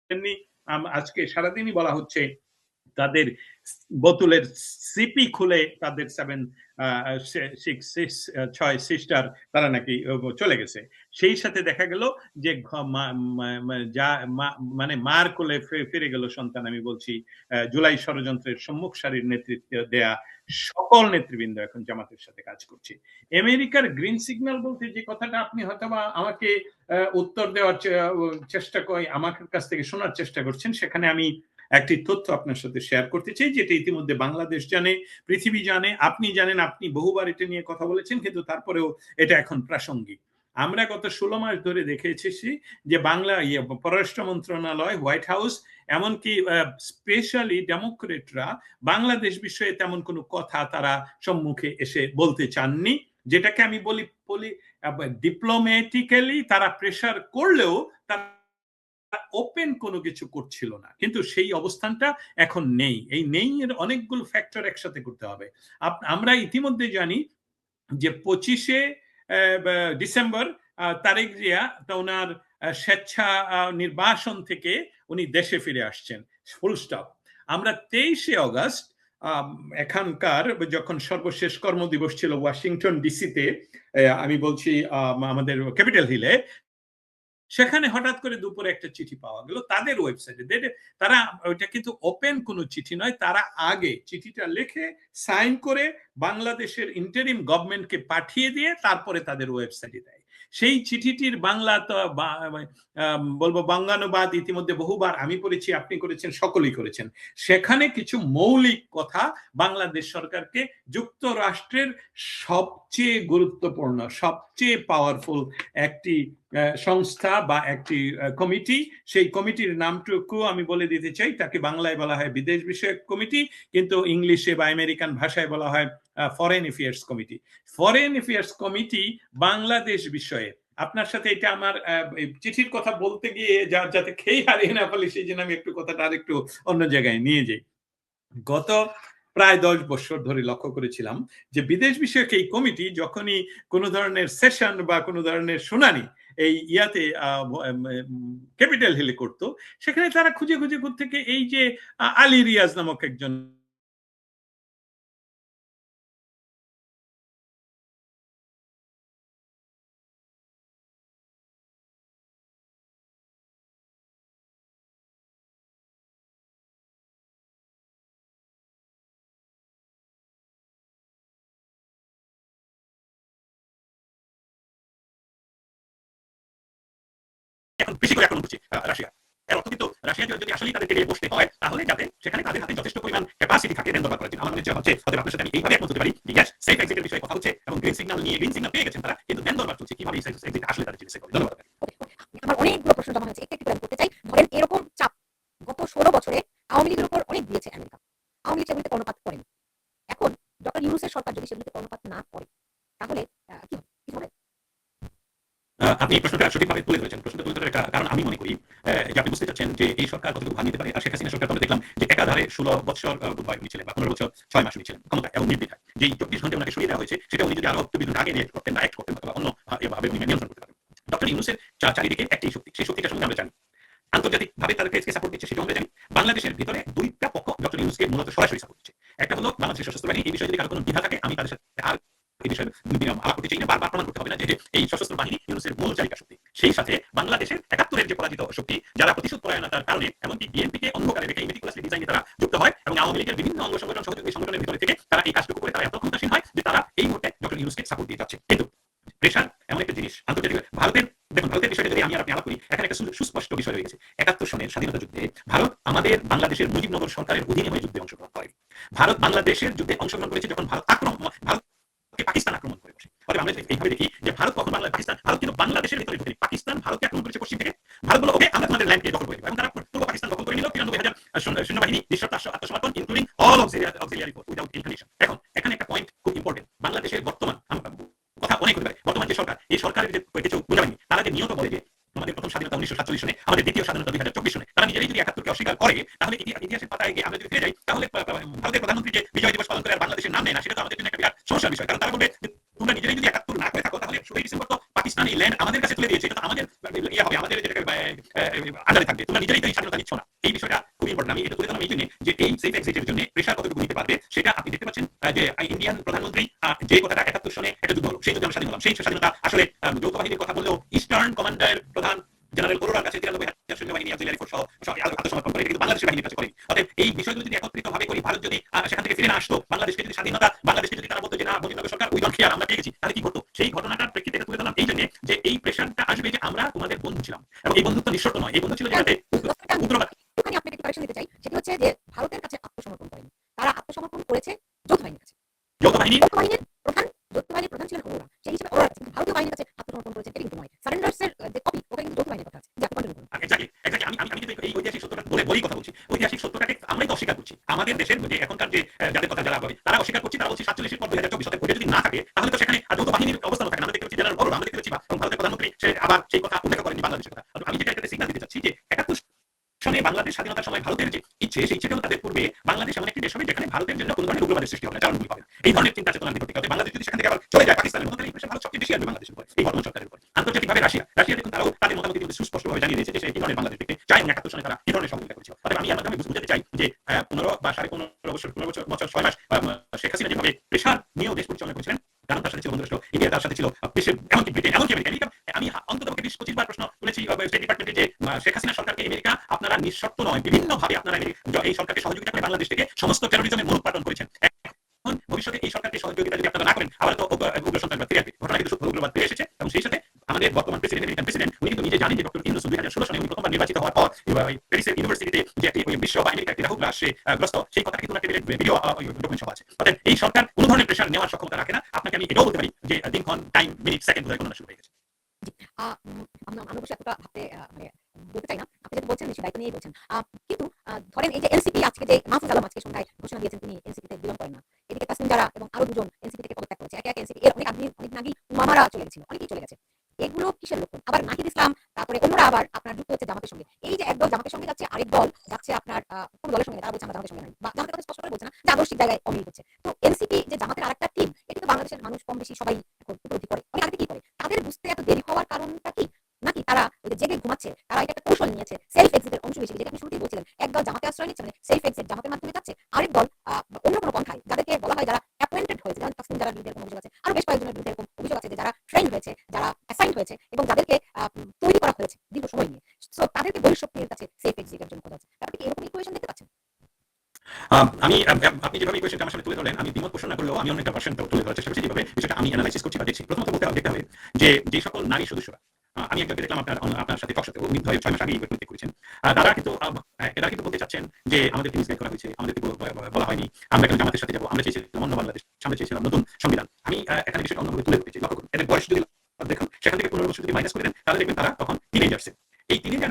তেমনি আজকে সারাদিনই বলা হচ্ছে তাদের বোতলের সিপি খুলে তাদের 6 সিস্টার তারা নাকি চলে গেছে। সেই সাথে দেখা গেল যে মানে মার কোলে ফিরে গেল সন্তান। আমি বলছি জুলাই ষড়যন্ত্রের সম্মুখ সারির নেতৃত্ব দেয়া সকল নেতৃবৃন্দ এখন জামাতের সাথে কাজ করছে। আমেরিকার গ্রিন সিগন্যাল বলতে যে কথাটা আপনি হয়তোবা আমাকে উত্তর দেওয়ার চেষ্টা আমার কাছ থেকে শোনার চেষ্টা করছেন, সেখানে আমি একটি তথ্য আপনার সাথে শেয়ার করতে চাই, যেটা ইতিমধ্যে বাংলাদেশ জানে, পৃথিবী জানে, আপনি জানেন, আপনি বহুবার এটা নিয়ে কথা বলেছেন, কিন্তু তারপরেও এটা এখন প্রাসঙ্গিক। আমরা গত 16 মাস ধরে দেখে এসেছি যে পররাষ্ট্র মন্ত্রণালয়, হোয়াইট হাউস, এমনকি স্পেশালি ডেমোক্রেটরা বাংলাদেশ বিষয়ে তেমন কোনো কথা তারা সম্মুখে এসে বলতে চাননি, যেটাকে আমি বলি ডিপ্লোম্যাটিক্যালি তারা প্রেসার করলেও তারা ওপেন কোনো কিছু করছিল না। কিন্তু সেই অবস্থানটা এখন নেই। এই নেই এর অনেকগুলো ফ্যাক্টর একসাথে করতে হবে। আমরা ইতিমধ্যে জানি যে 25 ডিসেম্বর তারেক জিয়া ওনার স্বেচ্ছা নির্বাসন থেকে উনি দেশে ফিরে আসছেন, ফুল স্টপ। আমরা 23 অগস্ট এখানকার যখন সর্বশেষ কর্মদিবস ছিল ওয়াশিংটন ডিসিতে, আমি বলছি আমাদের ক্যাপিটাল হিলে, সেখানে হঠাৎ করে দুপুরে একটা চিঠি পাওয়া গেল তাদের ওয়েবসাইটে। তারা ওইটা কিন্তু ওপেন কোনো চিঠি নয়, তারা আগে চিঠিটা লিখে সাইন করে বাংলাদেশের ইন্টারিম গভর্নমেন্টকে পাঠিয়ে দিয়ে তারপরে তাদের ওয়েবসাইটে দেয়। সেই চিঠিটির বাংলা তো বলবো বঙ্গানুবাদ ইতিমধ্যে বহুবার আমি পড়েছি, আপনি করেছেন, সকলেই করেছেন। সেখানে কিছু মৌলিক কথা বাংলাদেশ সরকারকে যুক্তরাষ্ট্রের সবচেয়ে গুরুত্বপূর্ণ, সবচেয়ে পাওয়ারফুল একটি সংস্থা বা একটি কমিটি, সেই কমিটির নামটুকু আমি বলে দিতে চাই, তাকে বাংলায় বলা হয় বিদেশ বিষয়ক কমিটি, কিন্তু ইংলিশে বা আমেরিকান ভাষায় বলা হয় foreign affairs committee. Foreign affairs committee Bangladesh বিষয়ে আপনার সাথে এটা আমার চিঠির কথা বলতে গিয়ে যাতে খেই হারিয়ে না ফেলি, সেই জন্য আমি একটু কথাটা আর একটু অন্য জায়গায় নিয়ে যাই। গত প্রায় 10 বছর ধরে লক্ষ্য করেছিলাম যে বিদেশ বিষয়ক এই কমিটি যখনই কোনো ধরনের সেশন বা কোনো ধরনের শুনানি এই ইয়াতে ক্যাপিটাল হিলে করত, সেখানে তারা খুঁজে খুঁজে থেকে এই যে আলী রিয়াজ নামক একজন এখন বেশি করে আক্রমণ করছে রাশিয়া। এর অর্থ কিন্তু রাশিয়া যদি আসলেই তাদেরকে নিয়ে বসতে হয়, তাহলে যাতে সেখানে তাদের হাতে যথেষ্ট পরিমাণ ক্যাপাসিটি থাকে দেন দরবার করার জন্য। আমার মনে হচ্ছে হয়তো আপনার সাথে আমি এইভাবে একমত হতে পারি যে ইয়েস, সেফ এক্সিটের বিষয়ে কথা হচ্ছে এবং গ্রিন সিগন্যাল পেয়ে গেছেন তারা, কিন্তু দেন দরবার চলছে কিভাবে সেফ এক্সিট আসলে তাদের চিকিৎসা করে। ধন্যবাদ। আমার অনেকগুলো প্রশ্ন জমা হয়েছে, একটু করে করতে চাই। ধরেন এরকম চাপ গত 16 বছরে আওয়ামী লীগের উপর অনেক দিয়েছে আমেরিকা। আওয়ামী লীগ সেগুলিতে কর্ণপাত করেনি। এখন ডক্টর ইউনূসের সরকার যদি সেগুলিতে কর্ণপাত না করে, তাহলে কি হবে? আপনি প্রশ্নটা সঠিকভাবে তুলে ধরেছেন। প্রশ্নটা তুলে ধরার কারণ আমি মনে করি যে আপনি বুঝতে চাচ্ছেন যে এই সরকার কতটুকু ভাগ নিতে পারে। আর শেখ হাসিনা সরকার আমরা দেখলাম যে একাধারে 16 বছর বোধহয় উনি ছিলেন, বা 15 বছর 6 মাস উনি ছিলেন ক্ষমতায় এবং নির্দ্বিধায়। যেই 24 ঘন্টা ওনাকে সরিয়ে দেওয়া হয়েছে, সেটা উনি যদি আরো একটু বিদ্যুৎ আগে রিয়েক্ট করতেন বা অ্যাক্ট করতেন, অথবা অন্য এভাবে উনি নিয়ন্ত্রণ করতে পারেন। ডক্টর ইউনূসের চারিদিকে একটি শক্তি, সেই শক্তিটা সম্বন্ধে আমরা জানি। আন্তর্জাতিকভাবে তাদেরকে সাপোর্ট দিচ্ছে, সেটাও আমরা জানি। বাংলাদেশের ভিতরে দুইটা পক্ষ ডক্টর ইউনূসকে মূলত সরাসরি সাপোর্ট দিচ্ছে। একটা হলো বাংলাদেশের সশস্ত্র বাহিনী। এই বিষয়ে যদি কারো কোনো দ্বিধা থাকে, আমি তাদের সাথে আর এই বিষয়ে আলাপ করতে চাই না, বারবার প্রমাণ করতে হবে না যে এই সশস্ত্র বাহিনী ইউনূসের মূল চালিকা শক্তি। সেই সাথে বাংলাদেশের 71-এর যে পরাজিত শক্তি, যারা প্রতিশোধ পরায়ণতার কারণে এমনকি বিএনপিকে অন্ধকারে রেখে মেটিকুলাসলি ডিজাইনে তারা যুক্ত হয় এবং আওয়ামী লীগের বিভিন্ন অঙ্গ সংগঠন সহযোগী সংগঠনের ভিতরে থেকে তারা এই কাজটুকু করে তারা এত ক্ষমতাসীন হয় যে তারা এই মুহূর্তে ডক্টর ইউনূসকে সাপোর্ট দিয়ে যাচ্ছে। কিন্তু প্রেশার এমন একটা জিনিস, আন্তর্জাতিক ভারতের বিষয়টা যদি আমি আর আপনি আলাপ করি, এখানে একটা সুস্পষ্ট বিষয় রয়ে গেছে। 71 সনের স্বাধীনতা যুদ্ধে ভারত আমাদের বাংলাদেশের মুজিবনগর সরকারের অধীনে হয়ে যুদ্ধে অংশগ্রহণ করে। ভারত বাংলাদেশের যুদ্ধে অংশগ্রহণ করেছে যখন ভারতকে পাকিস্তান আক্রমণ করে বসে। অতএব আমরা এইভাবে দেখি যে ভারত কখন ভারত কিন্তু বাংলাদেশের ভিতরে ঢুকে, পাকিস্তান ভারতকে আক্রমণ করেছে পশ্চিম থেকে। ভারত বলো ওকে, আমরা তোমাদের ল্যান্ডকে দখল করে দেবো, এবং তারা পূর্ব পাকিস্তান দখল করে নিল। 93,000 সৈন্যবাহিনী নিঃশর্ত আত্মসমর্পণ, including all auxiliary force without inclination. এখন এখানে একটা পয়েন্ট খুব ইম্পর্টেন্ট। বাংলাদেশের বর্তমান কথা অনেক হতে পারে, বর্তমান যে সরকার, এই সরকারের যে কিছু বোঝাবাহিনী, তারা যে নিয়ত বলে যে আমাদের প্রথম স্বাধীনতা 1947 সনে, আমাদের দ্বিতীয় স্বাধীনতা 2024 সনে, তারা নিজেরাই যদি 71-কে অস্বীকার করে, তাহলে ইতিহাসের পাতায় গিয়ে আমরা যদি ফিরে যাই, তাহলে ভারতের প্রধানমন্ত্রী যে বিজয় দিবস পালন করে আর বাংলাদেশের নাম নেয় না, সেটা তো আমাদের জন্য একটা বিরাট সমস্যার বিষয়। কারণ তারা বলবে তোমরা নিজেরাই যদি 71 না করে থাকো, তাহলে তাহলে 16 ডিসেম্বর তো পাকিস্তানি ল্যান্ড আমাদের কাছে তুলে দিয়েছে, এটা তো আমাদের ইয়ে হবে, আমাদের যেটাকে আজাদে থাকবে, তোমরা নিজেরাই তো এই স্বাধীনতা নিচ্ছ না। এই বিষয়টা খুবই ইম্পর্টেন্ট। আমি এটা তুলে ধরলাম এই জন্য যে এই সেফ এক্সিটের জন্য প্রেশার কতটুকু নিতে পারবে সেটা আপনি দেখতে পাচ্ছেন যে ইন্ডিয়ান প্রধানমন্ত্রী যে কথাটা 71 সনে একটা যুদ্ধ হলো, সেই যুদ্ধে আমরা স্বাধীন হলাম। সেই স্বাধীনতা আসলে যৌথ বাহিনীর কথা বললেও ইস্টার্ন কমান্ডের প্রধান জেনারেল অরোরার কাছে 93,000 সৈন্যবাহিনী অক্সিলারি ফোর্স সহ আত্মসমর্পণ করে, কিন্তু বাংলাদেশের বাহিনীর কাছে করেনি। অতএব এই বিষয়গুলো যদি একত্রিত ভাবে করি, ভারত যদি সেখান থেকে ফিরে না আসতো, বাংলাদেশকে যদি স্বাধীনতা, বাংলাদেশকে যদি তারা বলতো যে না মুজিবনগর সরকার উই ডোন্ট কেয়ার, আমরা পেয়ে গেছি, তাহলে কি ঘটতো? সেই ঘটনাটার প্রেক্ষিতে তুলে ধরলাম এই জন্য যে এই প্রেশারটা আসবে যে আমরা তোমাদের বন্ধু ছিলাম, এবং এই বন্ধুত্ব নিঃশর্ত নয়, এই বন্ধু ছিল যেটাতে উগ্রবাদ। একটুখানি আপনাকে কারেকশন দিতে চাই, সেটি হচ্ছে যে ভারতের কাছে আত্মসমর্পণ করেনি, তারা আত্মসমর্পণ করেছে যৌথ বাহিনীর কাছে। যৌথ বাহিনী যৌথ বাহিনীর প্রধান ছিলেন অরোরা, সেই হিসেবে অরোরা কাছে, কিন্তু ভারতীয় বাহিনীর কাছে আত্মসমর্পণ করেছে এটা কিন্তু নয়। সারেন্ডার্স এর যে কপি ওটা কিন্তু যৌথ বাহিনীর কথা আছে, যে আপনি কন্টিনিউ করুন। এক্স্যাক্টলি আমি যদি এই ঐতিহাসিক সত্যটা বলেই কথা বলছি, ঐতিহাসিক সত্যটাকে আমরাই তো অস্বীকার করছি। আমাদের দেশের যে এখনকার যে যাদের কথা যারা বলে তারা অস্বীকার করছে, তারা বলছে 47 পর 2024 সালে যদি না থাকে তাহলে তো সেখানে যৌথ বাহিনীর অবস্থান থাকে। আমরা দেখতে পাচ্ছি জেনারেল অরোরা, আমরা দেখতে পাচ্ছি ভারতের প্রধানমন্ত্রী সে আবার সেই কথা উল্লেখ করেনি বাংলাদেশের কথা। আমি যেটা একটা সিগন্যাল দিতে চাচ্ছি যে 71 সনে বাংলাদেশ স্বাধীনতার সময় ভারতের যে ইচ্ছে, সেই ইচ্ছেটাও তাদের পূর্বে বাংলাদেশ এমন একটি দেশ হবে যেখানে ভারতের জন্য কোনো ধরনের উগ্রবাদের সৃষ্টি হবে না, চারণভূমি হবে না। এই ধরনের চিন্তা চেতনা বিকট হবে। বাংলাদেশ যদি সেখান থেকে আবার চলে যায় পাকিস্তানের মতো, তাহলে ভারত সবচেয়ে বেশি আসবে বাংলাদেশের উপর, এই বর্তমান সরকারের উপর। আন্তর্জাতিকভাবে রাশিয়া দেখুন, তারাও তাদের মতামত কিন্তু সুস্পষ্টভাবে জানিয়ে দিয়েছে যে সে এই ধরনের বাংলাদেশ দেখতে চায়, এবং 71 সনে তারা এই ধরনের সহযোগিতা করেছিল। অতএব আমি এর মাধ্যমে বুঝাতে চাই যে 15 বা 15.5 বছর 6 মাস শেখ হাসিনা যেভাবে প্রেশার নিয়েও দেশ পরিচালনা করেছিলেন, কারণ তার সাথে ছিল বন্ধুরাষ্ট্র ইন্ডিয়া, তার সাথে ছিল দেশের এমনকি ব্রিটেন, এমনকি আমেরিকা। আমি অন্তত 20-25 বার প্রশ্ন তুলেছি স্টেট ডিপার্টমেন্টে যে শেখ হাসিনা সরকারকে আমেরিকা আপনারা নিঃশর্ত নয়, বিভিন্নভাবে আপনারা এই সরকারকে সহযোগিতা করে বাংলাদেশ থেকে সমস্ত টেরোরিজমের মূলোৎপাটন করেছেন। এখন ভবিষ্যতে এই সরকারকে সহযোগিতা যদি আপনারা না করেন, আবার তো উগ্র সন্ত্রাসবাদ ফিরে আসবে। ঘটনা কিন্তু উগ্রবাদ ফিরে এসেছে, এবং সেই সাথে আমাদের বর্তমান প্রেসিডেন্ট উনি কিন্তু নিজে জানেন যে ডক্টর ইউনূস 2016 সনে উনি প্রথমবার নির্বাচিত হওয়ার পর প্যারিসের ইউনিভার্সিটিতে যে একটি বিশ্ব বা আমেরিকা একটি রাহুল রাষ্ট্রে গ্রস্ত, সেই কথা কিন্তু ভিডিও ডকুমেন্ট সহ আছে। অতএব এই সরকার কোনো ধরনের প্রেশার নেওয়ার সক্ষমতা রাখে না। আপনাকে আমি এটাও বলতে পারি যে দিনক্ষণ, টাইম, মিনিট, সেকেন্ড বোধহয় গণনা শুরু হয়ে গেছে। আমি অবশ্যই এতটা ভাবতে বলতে চাই না, আপনি যেটা বলছেন নিশ্চয়ই দায়িত্ব নিয়েই বলছেন। কিন্তু ধরেন এই যে এনসিপি আজকে যে মাহফুজ আলম আজকে সন্ধ্যায় ঘোষণা দিয়েছেন তিনি এনসিপিতে বিলং করেন না, এদিকে তাসনিম জারা এবং আরো দুজন এনসিপি থেকে পদত্যাগ করেছে, একে একে এনসিপি এর অনেক আগেই মামারা চলে গেছিল, অনেকেই চলে গেছে। এগুলো কিসের লক্ষণ? আবার নাহিদ ইসলাম, তারপরে অন্যরা আবার আপনার যুক্ত হচ্ছে জামাতের সঙ্গে। এই যে একদল জামাতের সঙ্গে যাচ্ছে, আরেক দল যাচ্ছে আপনার কোন দলের সঙ্গে, তারা বলছে আমরা জামাতের সঙ্গে নাই, বা জামাতের কথা স্পষ্ট করে বলছে না যে আদর্শিক জায়গায় অমিল হচ্ছে। তো এনসিপি যে জামাতের আরেকটা টিম, এটা তো বাংলাদেশের মানুষ কম বেশি সবাই এখন উপলব্ধি করে, অনেক আগে কি করে, তাদের বুঝতে এত দেরি হওয়ার কারণটা কি? নাকি তারা জেগে ঘুমাচ্ছে, তারা এটা একটা কৌশল নিয়েছে সেলফ এক্সিটের অংশ হিসেবে, যেটা আপনি শুরুতেই বলছিলেন, একদল জামাতে আশ্রয় নিচ্ছে, মানে সেলফ এক্সিট জামাতের মাধ্যমে যাচ্ছে, আরেক দল অন্য কোনো পন্থায়, যাদেরকে বলা হয় যারা অ্যাপয়েন্টেড হয়েছে, যেমন তাসনিম জারার বিরুদ্ধে এরকম অভিযোগ আছে, আরো বেশ কয়েকজনের বিরুদ্ধে এরকম অভিযোগ আছে যে যারা ট্রেন্ড হয়েছে, যারা অ্যাসাইন্ড হয়েছে, এবং যাদেরকে তৈরি করা হয়েছে দীর্ঘ সময় নিয়ে, সো তাদেরকে বহিঃশক্তির কাছে সেফ এক্সিটের জন্য খোঁজা হচ্ছে। আপনি কি এরকম ইকুয়েশন দেখতে পাচ্ছেন? আমি আপনি যেভাবে কোয়েশ্চেনটা আমার সামনে তুলে ধরলেন, আমি দ্বিমত পোষণ না করলেও আমি অনেকটা ভার্সন তুলে ধরার চেষ্টা করছি, যেভাবে বিষয়টা আমি অ্যানালাইসিস করছি বা দেখছি। প্রথমত দেখতে হবে যে সকল নারী সদস্যরা, আমি একজনকে দেখলাম আপনার সাথে টকশোতে, উনি হয়ে 6 মাস আগেই উল্লেখ করেছেন, তারা কিন্তু বলতে চাচ্ছেন যে আমাদেরকে মিসগাইড করা হয়েছে, আমাদেরকে বলা হয়নি আমরা কেন জামাতের সাথে যাবো, আমরা চেয়েছিলাম অন্য বাংলাদেশ, আমরা চেয়েছিলাম নতুন সংবিধান। আমি এখানে বিষয়টা অন্যভাবে তুলে ধরেছি, লক্ষ্য করুন এদের বয়স যদি দেখুন, সেখান থেকে 15 বছর যদি মাইনাস করে দেন, তাহলে দেখবেন তারা তখন টিনেজার্সে। এই টিনেজার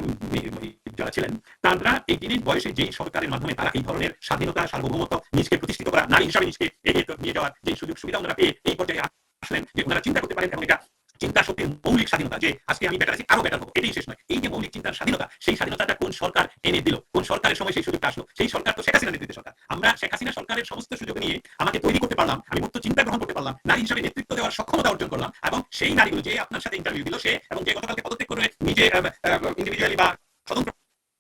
যারা ছিলেন, তারা এই টিনেজ বয়সে যেই সরকারের মাধ্যমে তারা এই ধরনের স্বাধীনতা, সার্বভৌমত্ব, নিজকে প্রতিষ্ঠিত করা, নারী হিসাবে নিজকে এগিয়ে নিয়ে যাওয়ার যে সুযোগ সুবিধা ওনারা পেয়ে এই পর্যায়ে আসলেন, যে ওনারা চিন্তা করতে পারেন, এবং এটা চিন্তা শক্তির মৌলিক স্বাধীনতা, যে আজকে আমি বেটার আছি, আরো বেটার হবো, এটাই শেষ নয়। এই যে মৌলিক চিন্তার স্বাধীনতা, সেই স্বাধীনতাটা কোন সরকার এনে দিল, কোন সরকারের সময় সেই সুযোগটা আসলো? সেই সরকার তো শেখ হাসিনা নেতৃত্বের সরকার। আমরা শেখ হাসিনা সরকারের সমস্ত সুযোগ নিয়ে আমাকে তৈরি করতে পারলাম, আমি মুক্ত চিন্তা গ্রহণ করতে পারলাম, নারী হিসাবে নেতৃত্ব দেওয়ার সক্ষমতা অর্জন করলাম, এবং সেই নারীগুলো যে আপনার সাথে ইন্টারভিউ দিল, সে এবং যে গতকালকে পদত্যাগ করে নিজে ইন্ডিভিজুয়ালি বা স্বতন্ত্র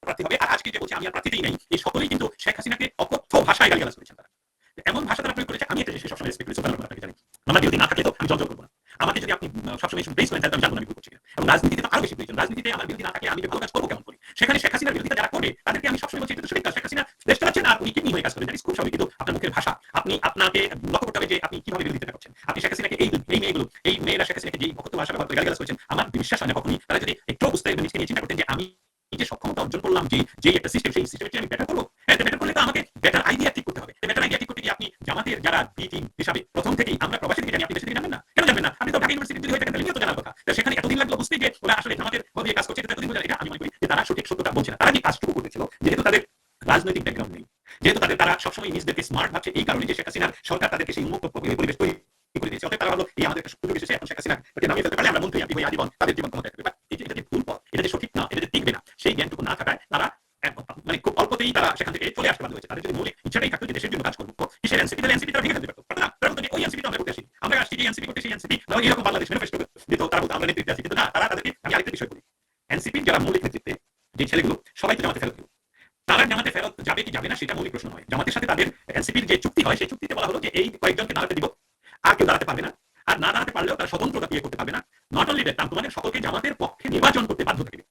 প্রার্থী হবে, আর আজকে যে বলছে আমি আর প্রার্থীতেই নেই, এই সকলেই কিন্তু শেখ হাসিনাকে অকথ্য ভাষায় গালিগালাজ করেছেন। তারা এমন ভাষা তারা প্রয়োগ করেছে, আমি এটা সবসময় রেসপেক্ট করি, সুবহানাল্লাহ, আপনাকে জানি আমার বিরোধী না থাকলে তো আমি জলজল করবো না। আমাকে যদি আপনি সবসময় বেস করেন, তাহলে আমি জানবো না আমি ভুল করছি কিনা। এবং রাজনীতিতে তো আরো বেশি প্রয়োজন, রাজনীতিতে আমার বিরোধী না থাকলে আমি ভালো কাজ করবো কেমন করি? সেখানে শেখ হাসিনার বিরোধিতা যারা করে, তাদেরকে আমি সবসময় বলছি এটা তো সঠিক কাজ, শেখ হাসিনা দেশ চালাচ্ছেন আর উনি কিডনি হয়ে কাজ করেন, খুব স্বাভাবিক। কিন্তু আপনার মুখের ভাষা, আপনাকে লক্ষ্য করতে হবে যে আপনি কিভাবে বিরোধিতা করছেন। আপনি শেখ হাসিনাকে এই মেয়েরা শেখ হাসিনাকে যেই অকথ্য ভাষা ব্যবহার করে গালিগালাজ করেছেন, আমার বিশ্বাস হয় না কখনই তারা যদি একটু বুঝতে এবং নিজেকে নিয়ে চিন্তা করতেন যে আমি যে সক্ষমতা অর্জন করলাম, যে একটা সিস্টেম, সেই সিস্টেমে আমি বেটার করবো। বেটার করলে তো আমাকে বেটার আইডিয়া ঠিক করতে হবে। বেটার আইডিয়া ঠিক করতে গিয়ে আপনি জামাতের যারা বি টিম হিসাবে প্রথম থেকেই, আমরা প্রবাসী থেকে জানি, আপনি দেশে থেকে জানেন না, কেন জানবেন না? আপনি তো ঢাকা ইউনিভার্সিটি যদি হয়ে থাকেন, তাহলে তো জানার কথা। সেখানে এতদিন লাগলো বুঝতে যে ওরা আসলে জামাতের বদলে কাজ করছে, এতদিন বোঝা, এটা আমি মনে করি যে তারা সঠিক সত্যটা বলছে না। তারা যে কাজটুকু করতেছিল, যেহেতু তাদের রাজনৈতিক ব্যাকগ্রাউন্ড নেই, যেহেতু তারা সবসময় নিজেদেরকে স্মার্ট ভাবছে, এই কারণে যে শেখ হাসিনার সরকার তাদেরকে সেই উন্মুক্ত পরিবেশ তৈরি করে দিয়েছে। অতএব তারা ভাবলো এই আমাদের সুযোগ এসেছে, এখন শেখ হাসিনাকে নামিয়ে ফেলতে পারলে আমরা মন্ত্রী এমপি হয়ে আজীবন তাদের জীবন ক্ষমতায় থাকবে। এটা যে ভুল পথ, এটা যে সঠিক না, এটা যে টিকবে না, সেই জ্ঞানটুকু না থাকায় তারা মানে খুব অল্পতেই তারা সেখান থেকে চলে আসতে বাধ্য হয়েছে। তাদের যদি মৌলিক ইচ্ছাটাই থাকতো যে দেশের জন্য কাজ করবো, কিসের এনসিপি, তাহলে এনসিপি তারা ভেঙে ফেলতে পারতো না। তারা বলতো যে ওই এনসিপি তো আমরা করতে আসি, আমরা আসছি যে এনসিপি করতে, সেই এনসিপি এরকম বাংলাদেশ ম্যানিফেস্টো ছেলেগুলো সবাই তো জামাতে ফেরত দিল। তারা জামাতে ফেরত যাবে কি যাবে না সেটা মৌলিক প্রশ্ন নয়। জামাতের সাথে তাদের এনসিপির যে চুক্তি হয় সেই চুক্তিতে বলা হলো যে এই কয়েকজনকে দাঁড়াতে দিব, আর কেউ দাঁড়াতে পারবে না, আর না দাঁড়াতে পারলেও তারা স্বতন্ত্রতা দিয়ে করতে পারবে না। নট অনলি দ্যাট, তোমাদের সকলকে জামাতের পক্ষে নির্বাচন করতে বাধ্য থাকবে।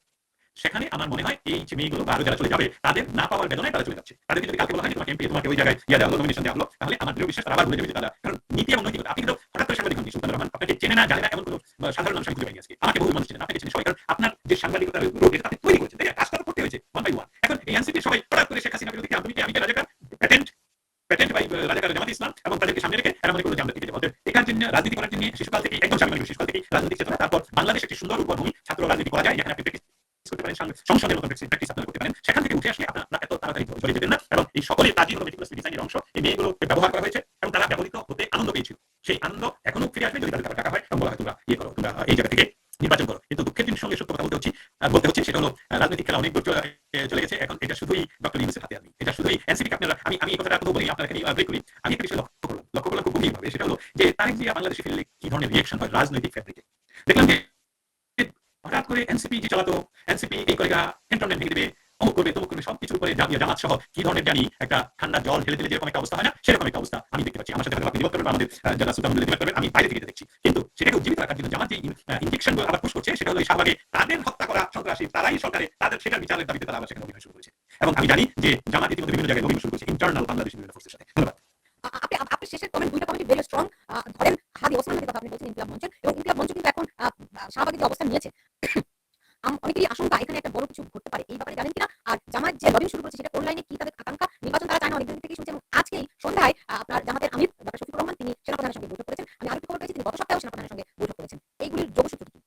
সেখানে আমার মনে হয় এই যে মেয়েগুলো বা আরো যারা চলে যাবে তাদের না পাওয়ার বেদনায় তারা চলে যাচ্ছে। তাদেরকে যদি কালকে বলা হয় যে তোমাকে এমপি তোমাকে ওই জায়গায় দেওয়া হলো, নমিনেশন দেওয়া হলো, তাহলে আমার দৃঢ় বিশ্বাস তারা আবার ভুলে যাবে যে তারা, কারণ নীতি এবং নৈতিকতা। আপনি কিন্তু হঠাৎ করে সাংবাদিক হন সুলতানুর রহমান, আপনাকে চেনে না জানে না এমন কোনো সাধারণ মানুষ আমি খুঁজে পাইনি আজকে। আমাকে বহু মানুষ চেনেন, আপনাকে চেনে সবাই, কারণ আপনার যে সাংবাদিকতার রোগ এটা আপনি তৈরি করেছেন, তাই না? কাজটা করতে হয়েছে ওয়ান বাই ওয়ান। এখন এই এনসিপি সবাই হঠাৎ করে শেখ হাসিনা বিরোধী আমি রাজাকার প্যাটেন্ট বাই রাজাকার জামাত ইসলাম এবং তাদেরকে সামনে রেখে এরা মনে করলো যে আমরা টিকে যাবো। এখান জন্য রাজনীতি করার জন্য শিশুকাল থেকে একদম শিশুকাল থেকে রাজনৈতিক চেতনা, তারপর বাংলাদেশ একটি সুন্দর উর্বর ভূমি, ছাত্র রাজনীতি করা যায়, যেখানে আপনি করতে পারেন, সংসদের মতো প্র্যাকটিস আপনারা করতে পারেন। সেখান থেকে উঠে আসলে আপনারা এত তাড়াতাড়ি চলে যেতেন না। এবং এই সকলের কাজই হলো মেটিকুলাস ডিজাইনের অংশ। এই মেয়েগুলোকে ব্যবহার করা হয়েছে এবং তারা ব্যবহৃত হতে আনন্দ পেয়েছিল। সেই আনন্দ এখনো ফিরে আসবে যদি তাদের টাকা হয় এবং বলা হয় তোমরা ইয়ে করো, তোমরা এই জায়গা থেকে নির্বাচন করো। কিন্তু দুঃখের দিনের সঙ্গে সত্য কথা বলতে হচ্ছে সেটা হলো রাজনৈতিক খেলা অনেক দূর চলে গেছে। এখন এটা শুধুই ডক্টর ইউনূসের হাতে আর এটা শুধুই এনসিপি। আপনারা আমি এই কথাটা বলি আপনারা এখানে ব্রেক করি। আমি একটা বিষয় লক্ষ্য করলাম খুব গভীরভাবে, সেটা হলো যে তারেক জিয়া বাংলাদেশে ফিরলে কি ধরনের রিঅ্যাকশন হয় রাজনৈতিক ফ্যাব্রিকে। দেখলাম যে হঠাৎ করে এনসিপি যে চালাতো, এনসিপি এই কয়েকটা ক্যান্টনমেন্ট ভেঙে দেবে, অমুক করবে তমুক করবে, সবকিছুর উপরে জামাত সহ কি ধরনের জানি একটা ঠান্ডা জল ঢেলে দিলে যেরকম একটা অবস্থা হয় না, সেরকম একটা অবস্থা আমি দেখতে পাচ্ছি। আমার সাথে আপনি করবেন, আমাদের যারা সুলতান করবেন, আমি বাইরে থেকে দেখছি। কিন্তু সেটাকে উজ্জীবিত রাখার জন্য জামাত যে ইনজেকশন আবার পুশ করছে, সেটা হলো শাহবাগে তাদের হত্যা করা সন্ত্রাসী, তারাই সরকারে তাদের সেটার বিচারের দাবিতে তারা আবার সেখানে অভিনয় শুরু করেছে। এবং আমি জানি যে জামাত ইতিমধ্যে বিভিন্ন জায়গায় অভিনয় শুরু করেছে ইন্টারনাল বাংলাদেশের বিভিন্ন ফোর্সের সাথে। ধন্যবাদ। আপনি শেষের কমেন্ট, দুইটা কমেন্ট ভেরি স্ট্রং। ধরেন হাদি ওসমানের কথা আপনি বলছেন ইনকিলাব মঞ্চের, এবং ইনকিলাব মঞ্চ কিন্তু এখন শাহবাগের যে অবস্থান নিয়েছে, অনেকেরই আশঙ্কা এখানে একটা বড় কিছু ঘটতে পারে। এই ব্যাপারে জানেন কিনা? আর জামাত যে লবিং শুরু করেছে সেটা কোন লাইনে, কি তাদের আকাঙ্ক্ষা? নির্বাচন তারা চায় না অনেকদিন থেকেই শুনছে, এবং আজকেই সন্ধ্যায় আপনার জামাতের আমির ডক্টর শফিকুর রহমান তিনি সেনাপ্রধানের সঙ্গে বৈঠক করেছেন। আমি আরো খবর পেয়েছি তিনি গত সপ্তাহেও সেনাপ্রধানের সঙ্গে বৈঠক করেছেন। এইগুলির যোগসূত্র কি?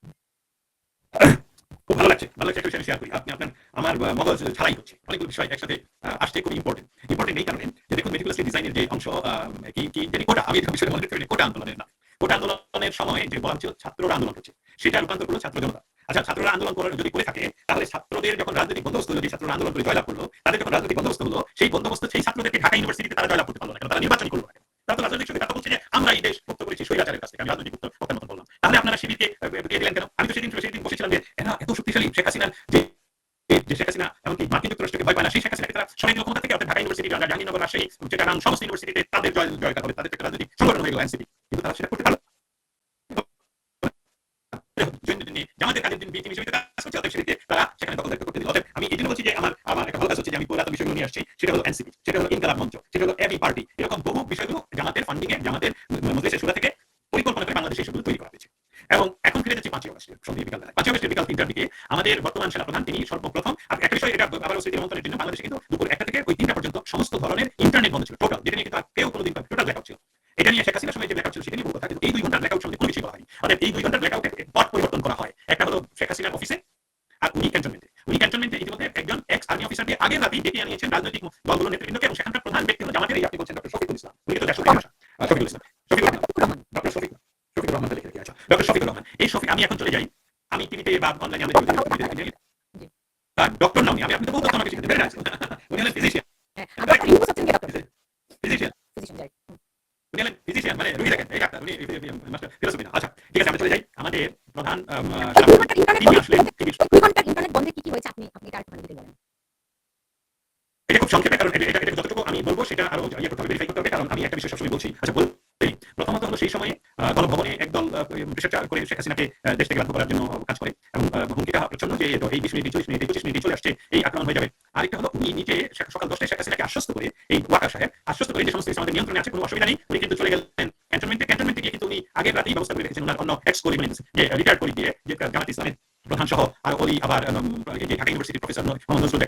খুব ভালো লাগছে একটা বিষয় শেয়ার করি। আপনি আপনার আমার মগজ ছাড়াই হচ্ছে অনেকগুলো বিষয় একসাথে আসছে, খুব ইম্পর্টেন্ট এই কারণে যে দেখুন মেটিকুলাস ডিজাইনের যে অংশ কি জানি কোটা, আমি এটা বিষয়ে মনে করি কোটা আন্দোলনের না, কোটা আন্দোলনের সময় যে বলা হচ্ছিল ছাত্ররা আন্দোলন করছে, সেটা রূপান্তর করলো ছাত্র জনতা। আচ্ছা, ছাত্ররা আন্দোলন যদি করে থাকে, তাহলে ছাত্রদের যখন রাজনৈতিক বন্দোবস্ত হলো, যে ছাত্ররা আন্দোলন করে জয়লাভ করলো, তাদের যখন রাজনৈতিক বন্দোবস্ত হলো, সেই বন্দোবস্ত সেই ছাত্রদেরকে ঢাকা ইউনিভার্সিটিতে তারা জয়লাভ করতে পারলো না, তারা নির্বাচন করলো না। তারা তো রাজনৈতিক সঙ্গে কথা বলছে যে আমরা এই দেশ মুক্ত করেছি স্বৈরাচারের কাছ থেকে। আমি রাজনৈতিক বক্তার মতো বললাম, তাহলে আপনারা শিবিরকে দিয়ে দিলেন কেন? আমি তো সেদিন বসেছিলাম যে এরা এত শক্তিশালী, শেখ হাসিনার যে শেখ হাসিনা এমনকি মার্কিন যুক্তরাষ্ট্রকে ভয় পায় না, সেই শেখ হাসিনাকে তারা সরাই দিল ক্ষমতা থেকে। অর্থাৎ ঢাকা ইউনিভার্সিটি, জাহাঙ্গীরনগর, রাজশাহী, চিটাগাং সমস্ত ইউনিভার্সিটিতে তাদের জয়টা হবে, তাদের একটা রাজনৈতিক সংগঠন হয়ে গেল এনসিপি। কিন্তু তারা সেটা করতে পারলো জামাতের কাজের দিন বিএনপি হিসেবে কাজ করছে, অতএব সেদিকে তারা সেখানে দখল করতে দিল। অতএব আমি এই জন্য বলছি যে আমার একটা ভালো কাজ হচ্ছে যে আমি পুরাতন বিষয়গুলো নিয়ে আসছি। সেটা হলো এনসিপি, সেটা হলো ইনকিলাব মঞ্চ, সেটা হলো এবি পার্টি, এরকম বহু বিষয়গুলো জামাতের ফান্ডিং এ, জামাতের মজলিসের শুরু থেকে পরিকল্পনা করে বাংলাদেশে সেগুলো তৈরি করা হয়েছে। এবং এখন ফিরে যাচ্ছি 5 আগস্টের সন্ধ্যে বিকালবেলা। 5 আগস্টের বিকাল 3টার দিকে আমাদের বর্তমান সেনাপ্রধান তিনি সর্বপ্রথম, আর একটা বিষয় এটা আবার স্মৃতি মন্ত্রণের জন্য, বাংলাদেশে কিন্তু দুপুর 1টা থেকে ওই 3টা পর্যন্ত সমস্ত ধরনের ইন্টারনেট বন্ধ ছিল টোটাল, যেটা নিয়ে কিন্তু কেউ কোনোদিন টোটাল ব্ল্যাকআউট ছিল। এটা নিয়ে শেখ হাসিনার সময় যে ব্ল্যাকআউট ছিল সেটা নিয়ে বহু কথা, কিন্তু এই 2 ঘন্টার ব্ল্যাকআউট সম্বন্ধে কোনো কিছু বলা হয়নি। অর্থাৎ এই 2 ঘন্টার ব্ল্যাকআউটে পট পরিবর্তন করা হয়। একটা হলো শেখ হাসিনার অফিসে, আর উনি ক্যান্টনমেন্টে ইতিমধ্যে একজন এক্স আর্মি অফিসারকে আগের রাতেই ডেকে আনিয়েছেন রাজনৈতিক দলগুলোর নেতৃবৃন্দকে, এবং সেখানকার প্রধান ব্যক্তি হলো জামাতের এই আপনি বলছেন ডক্টর শফিকুল ইসলাম। উনি কিন্তু শফিকুল রহমান, ডক্টর শফিকুর রহমান লিখে রেখে। আচ্ছা, ডক্টর শফিকুর রহমান, এই শফিক, আমি এখন চলে যাই, আমি টিভিতে বা অনলাইনে ডক্টর নাম আমি, আপনি তো বহুত আমাকে শিখতে পেরেছেন। উনি হলেন ফিজিশিয়ান, ফিজিশিয়ান মানে রুগী দেখেন, এই ডাক্তার, উনি মাস্টার ফিলোসফি না। আচ্ছা, ঠিক আছে, আমরা চলে যাই। আমাদের প্রধান ইন্টারনেট বন্ধে কি হয়েছে আপনি এটা আরেকটু বলেন। এটা খুব সংক্ষেপে, কারণ এটা যতটুকু আমি বলবো সেটা আরো ইয়ে করতে হবে, ভেরিফাই করতে হবে, কারণ আমি একটা বিষয় সবসময় বলছি। আচ্ছা, প্রথমত হলো সেই সময়ে গণভবনে একদল প্রেসার করে শেখ হাসিনাকে দেশ থেকে বাধ্য করার জন্য কাজ করে, এবং হুমকিটা প্রচন্ড যে এই 20 মিনিট 25 মিনিট চলে আসছে, এই আক্রমণ হয়ে যাবে। আরেকটা হলো উনি নিজে সকাল 10টায় শেখ হাসিনাকে আশ্বস্ত করে, এই ওয়াকার সাহেব আশ্বস্ত করে যে সমস্ত কিছু আমাদের নিয়ন্ত্রণে আছে, কোনো অসুবিধা নেই। উনি কিন্তু চলে গেলেন ক্যান্টনমেন্টে গিয়ে, কিন্তু উনি আগের রাতেই ব্যবস্থা করে রেখেছেন ওনার অন্য এক্স কলিগেন্স, যে রিটায়ার্ড করে দিয়ে, যে জামাত ইসলামের প্রধান সহ আর ওই আবার ঢাকা ইউনিভার্সিটির প্রফেসর মোহাম্মদ নজরুল,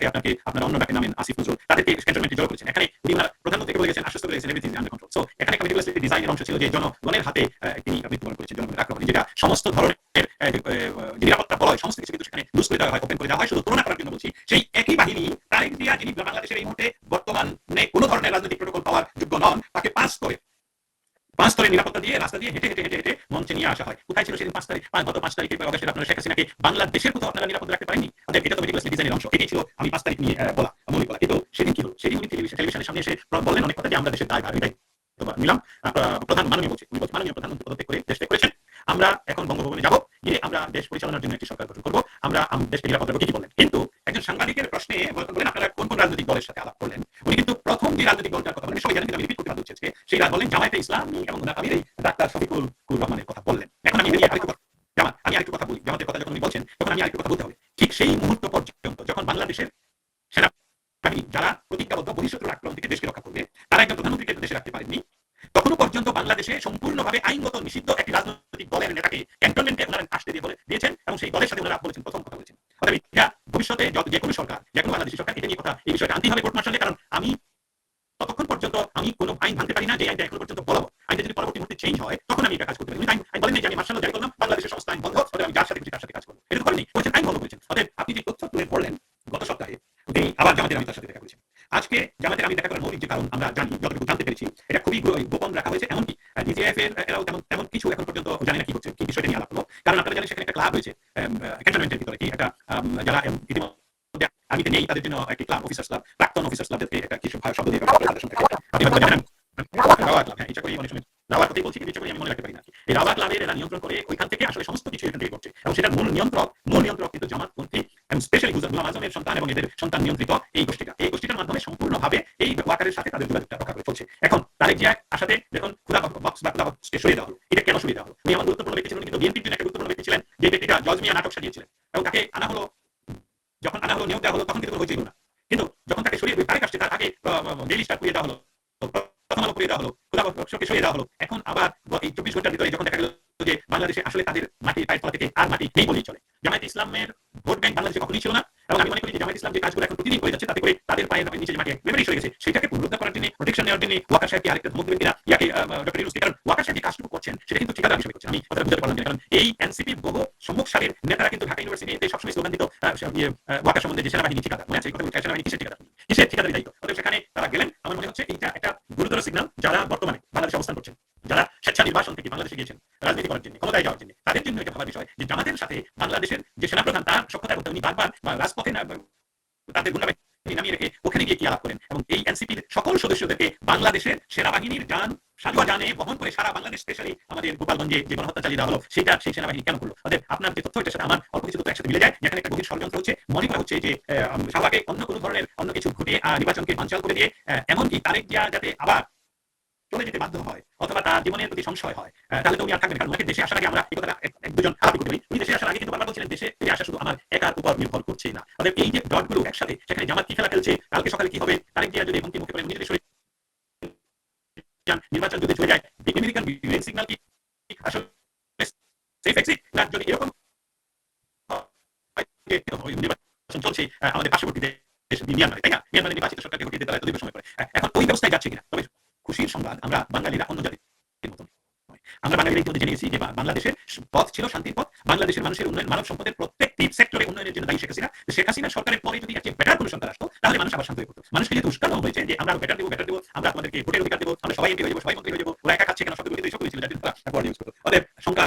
আপনার অন্য ডাকে নামেন আসিফ নজরুল, তাদেরকে ক্যান্টনমেন্টে জড়ো করেছেন। এখানে উনি প্রধানমন্ত্রীকে বলে গেছেন, আশ্বস্ত করে গেছেন এভরিথিং আন্ডার কন্ট্রোল। সো এখানে কমিটিগুলো ডিজাইনের অংশ ছিল যে জনগণের হাতে তিনি মৃত্যুবরণ করেছেন, জনগণের আক্রমণে, যেটা সমস্ত ধরনের নিরাপত্তা বলয় সমস্ত কিছু কিন্তু সেখানে লুজ করে দেওয়া হয়, ওপেন করে দেওয়া হয়। শুধু তুলনা করার জন্য বলছি, সেই একই বাহিনী তারেক জিয়া, যিনি বাংলাদেশের এই মুহূর্তে বর্তমানে কোনো ধরনের রাজনৈতিক প্রোটোকল পাওয়ার যোগ্য নন, তাকে 5 স্তরে নিরাপত্তা দিয়ে রাস্তা দিয়ে হেঁটে মঞ্চে নিয়ে আসা হয়। কোথায় ছিল সেদিন 5 তারিখে অগস্টের আপনারা শেখ হাসিনাকে বাংলাদেশের কোথাও আপনারা নিরাপত্তা রাখতে পারেননি? এটা তো মেটিকুলাস ডিজাইনের অংশ। এটাই ছিল আমি 5 তারিখ নিয়ে মৌলিক বলা। কিন্তু সেদিন কি হলো? সেদিন উনি টেলিভিশনের সামনে এসে বললেন অনেক কথা, যে আমরা দেশের দায়ভার এটাই নিলাম। প্রধান মাননীয় প্রধানমন্ত্রী পদত্যাগ করে দেশ ত্যাগ করেছেন, আমরা এখন বঙ্গভবনে যাবো, গিয়ে আমরা দেশ পরিচালনার জন্য একটি সরকার গঠন করবো, আমরা দেশকে নিরাপদ রাখবো, কি বললেন। কিন্তু একজন সাংবাদিকের সাহেবের প্রশ্নে বলেন আপনারা কোন কোন রাজনৈতিক দলের সাথে আলাপ করলেন, উনি কিন্তু প্রথম যে রাজনৈতিক দলটার কথা বলেন, সবাই জানেন কিন্তু আমি রিপিট করতে বাধ্য হচ্ছে, সেই বলেন জামায়াতে ইসলামী এবং আমি এই ডাক্তার শফিকুর রহমানের কথা বললেন। এখন আমি আরেকটু কথা বলি, জামাতের কথা যখন উনি বলছেন তখন আমি আরেকটু কথা বলতে হবে। ঠিক সেই মুহূর্ত পর্যন্ত যখন বাংলাদেশের সেনাবাহিনী যারা প্রতিজ্ঞাবদ্ধ বহিঃশত্রুর আক্রমণ থেকে দেশকে রক্ষা করবে, তারা একজন প্রধানমন্ত্রীকে দেশে রাখতে পারেননি, তখনও পর্যন্ত বাংলাদেশে সম্পূর্ণভাবে আইনগত নিষিদ্ধ একটি রাজনৈতিক দলের নেতাকে ক্যান্টনমেন্টে ওনারা আসতে দিয়েছেন এবং সেই দলের সাথে ওনারা বলেছেন, প্রথম কথা বলেছেন। অতএব ভবিষ্যতে যে কোনো সরকার, যে কোনো বাংলাদেশী সরকার এটা নিয়ে কথা, এই বিষয়টা আনতেই হবে কোর্ট মার্শালে, কারণ আমি ততক্ষণ পর্যন্ত আমি কোনো আইন ভাঙতে পারি না যে আইনটা এখনো পর্যন্ত বলবো। আইনটা যদি পরবর্তী মুহূর্তে চেঞ্জ হয় তখন আমি এটা কাজ করতে পারি। আইন বলেন যে আমি মার্শাল জারি করলাম, বাংলাদেশের সমস্ত আইন বন্ধ, অতএব আমি যার সাথে খুশি তার সাথে কাজ করবো, এটা তো করেনি, বলছেন আইন বন্ধ করেছেন। অতএব আপনি যে তথ্য তুলে পড়লেন গত সপ্তাহে, তিনি আবার জামাতের আমি তার সাথে দেখা করেছেন। আজকে জামাতের আমি দেখা করার মৌলিক যে কারণ আমরা যতটুকু জানতে পেরেছি, এটা খুবই গোপন রাখা হয়েছে। এমনকি ডিজিএফ এর এরাও তেমন কিছু এখন পর্যন্ত জানি না কি হচ্ছে, কি বিষয়টা নিয়ে আলাপ হলো। কারণ আপনারা জানেন সেখানে একটা ক্লাব হয়েছে ক্যান্টনমেন্টের ভিতরে, কি একটা যারা ইতিমধ্যে আর্মিতে নেই তাদের জন্য একটি ক্লাব, অফিসার্স ক্লাব, প্রাক্তন অফিসার্স ক্লাবকে একটা কিছু শব্দ দিয়ে রাওয়া ক্লাব, হ্যাঁ, ইচ্ছা করি অনেক সময় রাওয়ার কথাই বলছি, ইচ্ছা করি আমি মনে রাখতে পারি না। এই রাওয়া ক্লাবের এরা নিয়ন্ত্রণ করে, ওইখান থেকে আসলে সমস্ত কিছু এখান থেকে করছে এবং সেটার মূল নিয়ন্ত্রক কিন্তু জামাতপন্থী এবং স্পেশালি গোলাম আজমের সন্তান এবং এদের সন্তান নিয়ন্ত্রিত এই গোষ্ঠীটার মাধ্যমে সম্পূর্ণভাবে এই ওয়াকারের সাথে তাদের যোগাযোগটা রক্ষা করে চলছে। এখন তারেক জিয়া আসাতে যখন খুদা বক্স বা খুদা বক্সকে সরিয়ে দেওয়া হলো, এটা কেন সরিয়ে দেওয়া হলো? উনি আমার গুরুত্বপূর্ণ ব্যক্তি ছিলেন, কিন্তু বিএনপির জন্য একটা গুরুত্বপূর্ণ ব্যক্তি ছিলেন যে ব্যক্তিটা জজ মিয়া নাটক সাজিয়েছিলেন এবং তাকে যখন আনা হলো নিয়োগ দেওয়া হলো, তখন কিন্তু কোনো হয়েছিল না। কিন্তু যখন তাকে সরিয়ে তারেক আসছে, তার আগে ডেইলি স্টার পুড়িয়ে দেওয়া হলো, প্রথম আলো পুড়িয়ে দেওয়া হলো, খুদা বক্সকে সরিয়ে দেওয়া হলো। এখন আবার এই 24 ঘন্টার ভিতরে যখন দেখা গেল যে বাংলাদেশে আসলে তাদের মাটির পায়ের তলা থেকে আর মাটি নেই বলেই চলে। জামায়াত ইসলামের ভোট ব্যাংক বাংলাদেশে কখনোই ছিল না এবং আমি মনে করি যে জামায়াত ইসলাম যে কাজগুলো এখন প্রতিদিন করে যাচ্ছে, তাতে করে তাদের পায়ের নিচে যে মাটি একেবারেই সরে গেছে, সেটাকে পুনরুদ্ধার করার জন্য, প্রোটেকশন নেওয়ার জন্য ওয়াকার সাহেবকে আরেকটা মুখ্যমন্ত্রীরা ইয়াকে ডক্টর ইউনূসকে, কারণ ওয়াকার সাহেব যে কাজটুকু করছেন সেটা কিন্তু ঠিকাদার হিসেবে করছেন। আমি কথা বুঝতে পারলাম না, কারণ এই এনসিপির বহু সম্মুখ সারির নেতারা কিন্তু ঢাকা ইউনিভার্সিটিতে সবসময় স্লোগান দিত ওয়াকার সম্বন্ধে যে সেনাবাহিনী ঠিকাদার, মনে আছে এই কথা? সেনাবাহিনী কিসের ঠিকাদারি দায়িত্ব? অতএব সেখানে তারা গেলেন। আমার মনে হচ্ছে এইটা একটা গুরুতর সিগন্যাল যারা বর্তমানে বাংলাদেশে অবস্থান করছেন, যারা স্বেচ্ছা নির্বাসন থেকে বাংলাদেশে গিয়েছেন রাজনীতি করার জন্য, ক্ষমতায় যাওয়ার জন্য, তাদের জন্য এটা ভাবার বিষয় যে জামাতের সাথে বাংলাদেশের যে সেনাপ্রধান তার সক্ষতার মধ্যে উনি বারবার রাজপথে তাদের গুন্ডাবাহিনী নামিয়ে রেখে ওখানে গিয়ে কি আলাপ করেন এবং এই এনসিপির সকল সদস্যদেরকে বাংলাদেশের সেনাবাহিনীর যান সাজোয়া জানে বহন করে সারা বাংলাদেশ, স্পেশালি আমাদের গোপালগঞ্জে যে গণহত্যা চালিয়ে দেওয়া হলো, সেটা সেই সেনাবাহিনী কেন করলো? অতএব আপনার যে তথ্য, এটার সাথে আমার অল্প কিছু তথ্য একসাথে মিলে যায়, যেখানে একটা গভীর ষড়যন্ত্র হচ্ছে। মনে করা হচ্ছে যে শাহবাগে অন্য কোনো ধরনের অন্য কিছু ঘটিয়ে নির্বাচনকে বানচাল করে দিয়ে এমনকি তারেক জিয়া যাতে আবার চলে যেতে বাধ্য হয় অথবা তার জীবনের প্রতি সংশয় হয়, তাহলে তো উনি আর থাকবেন। কারণ ওনাকে দেশে আসার আগে আমরা এই কথাটা এক দুজন আলাপ করতে পারি, উনি দেশে আসার আগে কিন্তু বারবার বলছিলেন দেশে ফিরে আসা শুধু আমার একার উপর নির্ভর করছে না। অতএব এই যে ডটগুলো একসাথে, সেখানে জামাত কি খেলা খেলছে, কালকে সকালে কি হবে, তারেক জিয়া যদি এমনকি মুখে করেন উনি যদি নির্বাচন যদি চলে যায়, আমেরিকান গ্রিন সিগন্যাল কি আসলে সেফ এক্সিট, না যদি এরকম নির্বাচন চলছে আমাদের পার্শ্ববর্তী দেশ মিয়ানমারে, তাই না? মিয়ানমারের নির্বাচিত সরকারকে হটিয়ে তারা দীর্ঘ সময় পরে। এখন ওই ব্যবস্থায় যাচ্ছে কিনা? তবে খুশির সংবাদ, আমরা বাঙালিরা অন্য জাতির মতো, আমরা বাঙালিরা ইতিমধ্যে জেনেছি যে বাংলাদেশের পথ ছিল শান্তির পথ। বাংলাদেশের মানুষের উন্নয়ন, মানব সম্পদের প্রত্যেকটি সেক্টরে উন্নয়নের জন্য দায়ী শেখ হাসিনা। শেখ হাসিনা সরকারের পরে যদি একটা বেটার কোনো সরকার আসতো, তাহলে মানুষ আবার শান্ত হয়ে পড়তো। মানুষকে যেহেতু উস্কানো হয়েছে যে আমরা বেটার দেবো, আমরা তোমাদেরকে ভোটের অধিকার দেবো, আমরা সবাই এমপি হয়ে যাবো, সবাই মন্ত্রী হয়ে যাবো, ওরা একা খাচ্ছে কেন, শব্দগুলো এইসব করেছিল, যাতে তারা ইউজ করতো। অতএব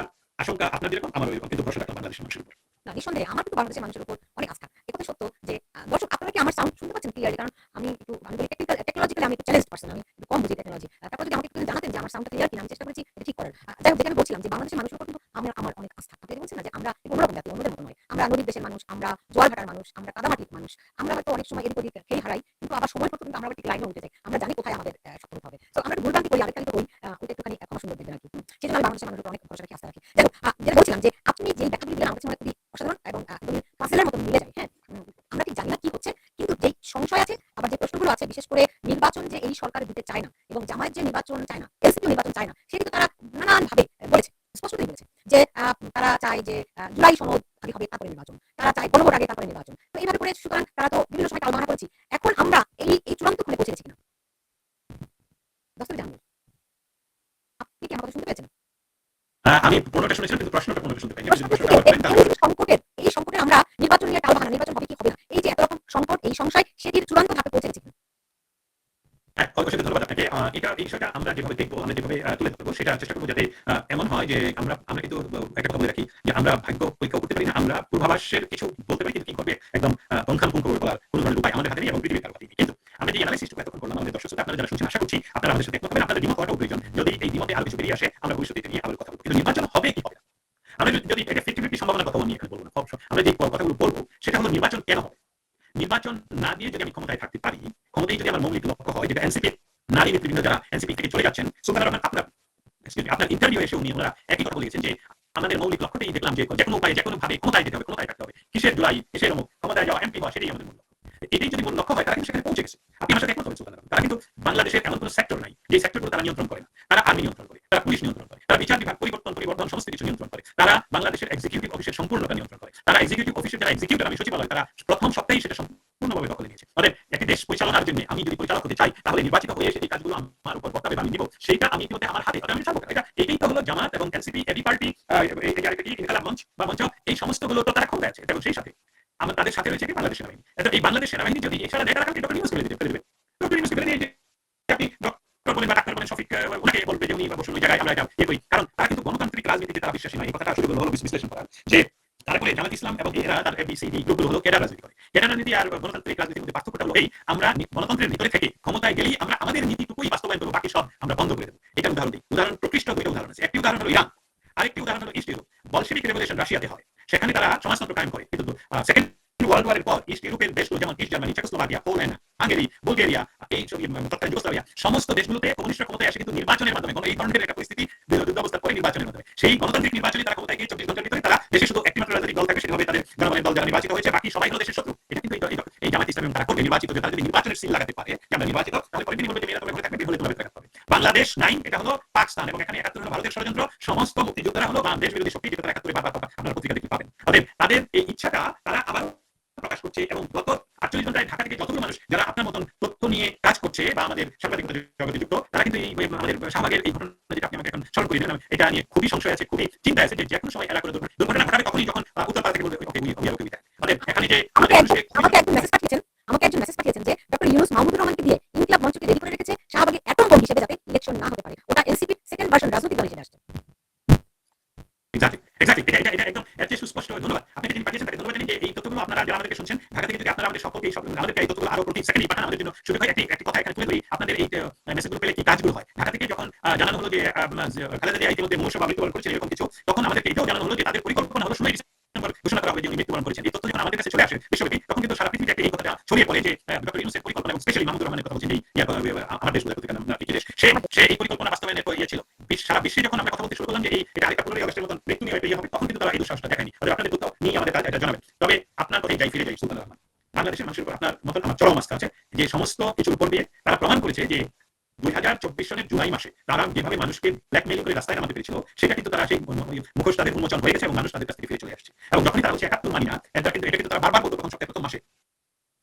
আশঙ্কা আপনাদের যেরকম আমারও এরকম, কিন্তু ভরসা রাখলাম বাংলাদেশের মানুষের উপর। না, নিঃসন্দেহে আমার কিন্তু বাংলাদেশের মানুষের উপর অনেক আস্থা। এটা সত্য যে দর্শক আপনারা কি আমার সাউন্ড শুনতে পাচ্ছেন ক্লিয়ারলি? কারণ আমি বলি টেকনোলজিক্যালি আমি একটু চ্যালেঞ্জ পারসন, আমি একটু কম বুঝি টেকনোলজি। তারপর যদি আমাকে একটু জানাতেন যে আমার সাউন্ডটা ক্লিয়ার কিনা, আমি চেষ্টা করেছি এটা ঠিক করার। যাই হোক, যেখানে বলছিলাম যে বাংলাদেশের মানুষের উপর কিন্তু আমার অনেক আস্থা। আপনি বলছেন না যে আমরা অন্যরকম জাতি, অন্যদের মতো নয়, আমরা নদীর দেশের মানুষ, আমরা জোয়ার ভাটার মানুষ, আমরা কাদামাটির মানুষ, আমরা হয়তো অনেক সময় এদিক ওদিক খেয়ে হারাই, কিন্তু আবার সময় পর্যন্ত কিন্তু আমরা ঠিক লাইনে উঠে যাই, আমরা জানি কোথায় আমাদের সফল হতে হবে। তো আমরা ভুলভ্রান্তি করি, আরেকটা কিন্তু ওইটা একটুখানি ক্ষমা সুন্দর দেখবেন আর কি। সেজন্য আমি বাংলাদেশের মানুষের উপর অনেক ভরসা রাখি, আস্থা রাখি। যাই হোক, যেটা বলছিলাম যে আপনি যে ব্যাখ্যাগুলি দিলেন আমার কাছে খুবই অসাধারণ এবং পাজেলের মতো মিলে যায়। হ্যাঁ, আমরা ঠিক জানি না কি হচ্ছে, কিন্তু যে সংশয় আছে, আবার যে প্রশ্নগুলো আছে, বিশেষ করে নির্বাচন যে এই সরকার দিতে চায় না এবং জামায়াত যে নির্বাচন চায় না, এনসিপি নির্বাচন চায় না, সেটা তারা নানানভাবে বলেছে, স্পষ্টতই বলেছে যে তারা চায় যে জুলাই সনদ আগে হবে, তারপরে নির্বাচন, তারা চায় গণভোট আগে তারপরে নির্বাচন। তো এইভাবে করে সুতরাং তারা তো বিভিন্ন সময় টালবাহানা করেছি। এখন আমরা এই চূড়ান্ত ফলে পৌঁছে গেছি কিনা দস্তর জানবো। আপনি কি আমার কথা শুনতে পেয়েছেন? আমি পুরোটা শুনেছিলাম, কিন্তু প্রশ্নটা পুরোটা শুনতে পাইনি। এই সংকটে আমরা নির্বাচন নিয়ে টালবাহানা, নির্বাচন হবে কি হবে না, এই যে এত রকম সংকট, এই সংশয়, সেটির চূড়ান্ত ধাপে পৌঁছে গেছি। ধন্যবাদ আপনাকে। এই বিষয়টা আমরা যেভাবে দেখবো, আমরা যেভাবে তুলে ধরবো, সেটা চেষ্টা করবো যাতে এমন হয় যে আমরা কিন্তু একটা কথা বলে রাখি যে আমরা ভাগ্য পরীক্ষা করতে পারি না, আমরা পূর্বাভাসের কিছু বলতে পারি, কিন্তু কি করবে একদম পুঙ্খানুপুঙ্খ বলার কোনো ধরনের উপায় আমাদের হাতে নেই এবং পৃথিবীর কারো হাতে নেই। কিন্তু আমরা যে অ্যানালাইসিসটুকু এতক্ষণ করলাম, আমাদের দর্শক আপনারা যারা শুনছেন, আশা করছি আপনারা আমাদের সাথে একমত হবেন। আপনাদের দ্বিমত হওয়াটাও প্রয়োজন। যদি এই দ্বিমতে আরো কিছু বেরিয়ে আসে, আমরা ভবিষ্যতে নিয়ে আবার কথা বলবো। কিন্তু নির্বাচন হবে কি হবে না, আমরা যদি এটা 50-50 সম্ভাবনার কথা নিয়ে এখানে বলবো না, আমরা যে কথাগুলো বলবো সেটা হলো নির্বাচন কেন হবে। নির্বাচন না দিয়ে যদি আমি ক্ষমতায় থাকতে পারি, ক্ষমতায় যদি আমার মৌলিক লক্ষ্য হয়, যেটা এনসিপি নারী নেতৃবৃন্দ যারা এনসিপি থেকে চলে যাচ্ছেন, সুতরাং আপনার ইন্টারভিউ এসে ওনারা একই কথা বলেছেন যে আমাদের মৌলিক লক্ষ্যটাই দেখলাম যে যেকোনো উপায়ে যেকোনো ভাবে ক্ষমতায় যেতে হবে, ক্ষমতায় থাকতে হবে, কিসের জুলাই কিসের অমুক, ক্ষমতায় যাওয়া, এমপি হওয়া, সেটাই আমাদের মূল লক্ষ্য। এটাই যদি মূল লক্ষ্য হয়, তারা কিন্তু সেখানে পৌঁছে গেছে। আপনি আমার সাথে একমত হবেন সুলতান আলম। তারা কিন্তু বাংলাদেশের এমন কোনো সেক্টর নাই যে সেক্টরগুলো তারা নিয়ন্ত্রণ করে না। তারা আর্মি নিয়ন্ত্রণ করে, তারা পুলিশ নিয়ন্ত্রণ করে, তারা বিচার বিভাগ পরিবর্তন সমস্ত কিছু নিয়ন্ত্রণ করে, তারা বাংলাদেশের এক্সিকিউটিভ অফিসের সম্পূর্ণতা নিয়ন্ত্রণ করে, তারা এক্সিকিউটিভ অফিসের যারা এক্সিকিউটিভ আমি সচিবালয়, তারা প্রথম সপ্তাহেই সেটা সম্পূর্ণভাবে দখলে নিয়েছে। অতএব একটি দেশ পরিচালনার জন্য আমি যদি পরিচালক হতে চাই, তাহলে নির্বাচিত হয়ে সেই কাজগুলো আমার উপর বর্তাবে, আমি নিব, সেইটা আমি ইতিমধ্যে আমার হাতে, আমি ছাড়বো। এটাই তো হলো জামাত এবং এনসিপি, এবি পার্টি, ইনকালাব মঞ্চ বা মঞ্চ, এই সমস্তগুলো তো তারা ক্ষমতায় আছে এবং সেই সাথে আমার তাদের সাথে রয়েছে বাংলাদেশ সেনাবাহিনী। এই বাংলাদেশ সেনাবাহিনী যদি এছাড়া দেয়, তারা ডক্টর ইউনূস ফেলে দেবে। ডক্টর ইউনূস ফেলে দিয়ে আপনি ডক্টর বলেন বা ডাক্তার বলেন, শফিক ওনাকে বলবে যে উনি বসুন ওই জায়গায়, আমরা এটা ইয়ে করি। কারণ তারা কিন্তু গণতান্ত্রিক রাজনীতিতে তারা বিশ্বাসী নয়। এই কথাটা আসলে হলো বিশ্লেষণ করা যে তারপরে জামাত ইসলাম এবং এরা তার এবিসিডি গ্রুপগুলো হলো কেডার রাজনীতি করে। কেডার রাজনীতি আর গণতান্ত্রিক রাজনীতির মধ্যে পার্থক্যটা হলো এই, আমরা গণতন্ত্রের ভিতরে থেকে ক্ষমতায় গেলেই আমরা আমাদের নীতিটুকুই বাস্তবায়ন করবো, বাকি সব আমরা বন্ধ করে দেবো। এটা উদাহরণ দিই। উদাহরণ প্রকৃষ্ট দুইটা উদাহরণ আছে। একটি উদাহরণ হলো ইরান, আরেকটি উদাহরণ হলো ইস্ট ইউরোপ। বলশেভিক রেভলিউশন রাশিয়াতে হয়, সেখানে তারা সমাজতন্ত্র কায়েম করে। কিন্তু সেকেন্ড ওয়ার্ল্ড ওয়ারের পর ইস্ট ইউরোপের দেশগুলো যেমন east Germany, Czechoslovakia, Poland, Hungary, Bulgaria, এই তৎকালীন যুগোস্লাভিয়া, সমস্ত দেশগুলোতে কমিউনিস্টরা ক্ষমতায় আসে কিন্তু নির্বাচনের মাধ্যমে। এই ধরনের একটা পরিস্থিতি যুদ্ধ অবস্থা পরে নির্বাচনের মাধ্যমে, সেই গণতান্ত্রিক নির্বাচনে তারা ক্ষমতায় গিয়ে 24 ঘন্টার ভিতরে তারা দেশে শুধু একটি মাত্র রাজনৈতিক দল থাকবে, সেটা হবে তাদের জনগণের দল যারা নির্বাচিত হয়েছে, বাকি সবাই হলো দেশের শত্রু। এটা কিন্তু এই জামাত ইসলামী তারা করবে নির্বাচিত, তারা যদি নির্বাচনের সিল লাগাতে পারে যে আমরা নির্বাচিত, তাহলে পরে তিনি বলবে যে মেয়েরা তবে ঘরে থাকবে, হলে তোমাদের থাকতে হবে। বাংলাদেশ নাই, এটা হলো পাকিস্তান, এবং এখানে 71 হলো ভারতের ষড়যন্ত্র। সমস্ত মুক্তিযোদ্ধারা হলো বাংলাদেশ বিরোধী শক্তি, যেটা তারা 71 বারবার আপনারা পত্রিকা দেখতে পাবেন। অতএব তাদের এই ইচ্ছাটা তারা আবার প্রকাশ করছে, এবং গত 48 ঘন্টায় ঢাকা থেকে যতগুলো মানুষ যারা আপনার মতন তথ্য নিয়ে কাজ করছে বা আমাদের সাংবাদিকতা জগতে যুক্ত, তারা কিন্তু এই আমাদের শাহবাগের এই ঘটনা যেটা আপনি আমাকে এখন স্মরণ করে দিলেন, এটা নিয়ে খুবই সংশয় আছে, খুবই চিন্তা আছে যে কোনো সময় এরা করে দুর্ঘটনা ঘটাবে, তখনই যখন উত্তরপাড়া থেকে বলবে ওকে অতএব এখানে যে আমাকে একজন মেসেজ পাঠিয়েছেন যে ডক্টর ইউনূস মাহমুদুর রহমানকে দিয়ে ইনকিলাব মঞ্চকে রেডি করে রেখেছে শাহবাগের অ্যাটম বোম হিসেবে, যাতে ইলেকশন না হতে পারে। ওটা এনসিপির সেকেন্ড ভার্সন, রাজনৈতিক দল হিসেবে আসছে। এটা একদম এত সুস্পষ্ট। ধন্যবাদ আপনাকে যিনি পাঠিয়েছেন, তাকে ধন্যবাদ জানি যে এই তথ্যগুলো আপনারা যারা আমাদেরকে শুনছেন ঢাকা থেকে, যদি আপনারা আমাদের সকলকে এই সব আমাদেরকে এই তথ্যগুলো আরো প্রতি সেকেন্ডে পাঠান, আমাদের জন্য সুবিধা হয়। একটি কথা এখানে তুলে ধরি, আপনাদের এই মেসেজগুলো পেলে কি কাজগুলো হয়। ঢাকা থেকে যখন জানানো হলো যে খালেদা জিয়া ইতিমধ্যে মূর্ছা বা মৃত্যুবরণ করেছেন এরকম কিছু, তখন আমাদেরকে এটাও জানানো হলো যে তাদের পরিকল্পনা হলো 16 ডিসেম্বর ঘোষণা করা হবে যে উনি মৃত্যুবরণ করেছেন। এই তথ্য যখন আমাদের কাছে চলে আসে বিশ্বব্যাপী, তখন কিন্তু সারা পৃথিবীতে এই কথাটা ছড়িয়ে পড়ে যে ডক্টর ইউনূসের পরিকল্পনা, এবং স্পেশালি মাহমুদুর রহমানের কথা বলছেন, যে আমার দেশ সে এই পরিকল্পনা বাস্তবায়নের ইয়ে ছিল। সারা বিশ্বে যখন আমরা কথা বলতে শুরু করলাম যে এটা আরেকটা 15 আগস্টের মতন মৃত্যু নিয়ে ইয়ে হবে, তখন কিন্তু তারা এই দুঃসাহসটা দেখায়নি। আপনাদের তথ্য নিয়ে আমাদের কাজ এটা জানাবেন। তবে আপনার কথাই ফিরে যাই সুলতান রহমান, বাংলাদেশের মানুষের উপর আপনার মতন আমার চরম আস্থা আছে, যে সমস্ত কিছুর উপর দিয়ে তারা প্রমাণ করেছে যে 2024 সনের জুলাই মাসে তারা যেভাবে মানুষকে ব্ল্যাকমেইল করে রাস্তায় নামাতে পেরেছিল, সেটা কিন্তু তারা সেই মুখোশ তাদের উন্মোচন হয়ে গেছে এবং মানুষ তাদের কাছ থেকে ফিরে চলে আসছে। এবং যখনই তারা হচ্ছে 71 মানি না, এটা কিন্তু তারা বারবার বলতো, তখন সপ্তাহের প্রথম মাসে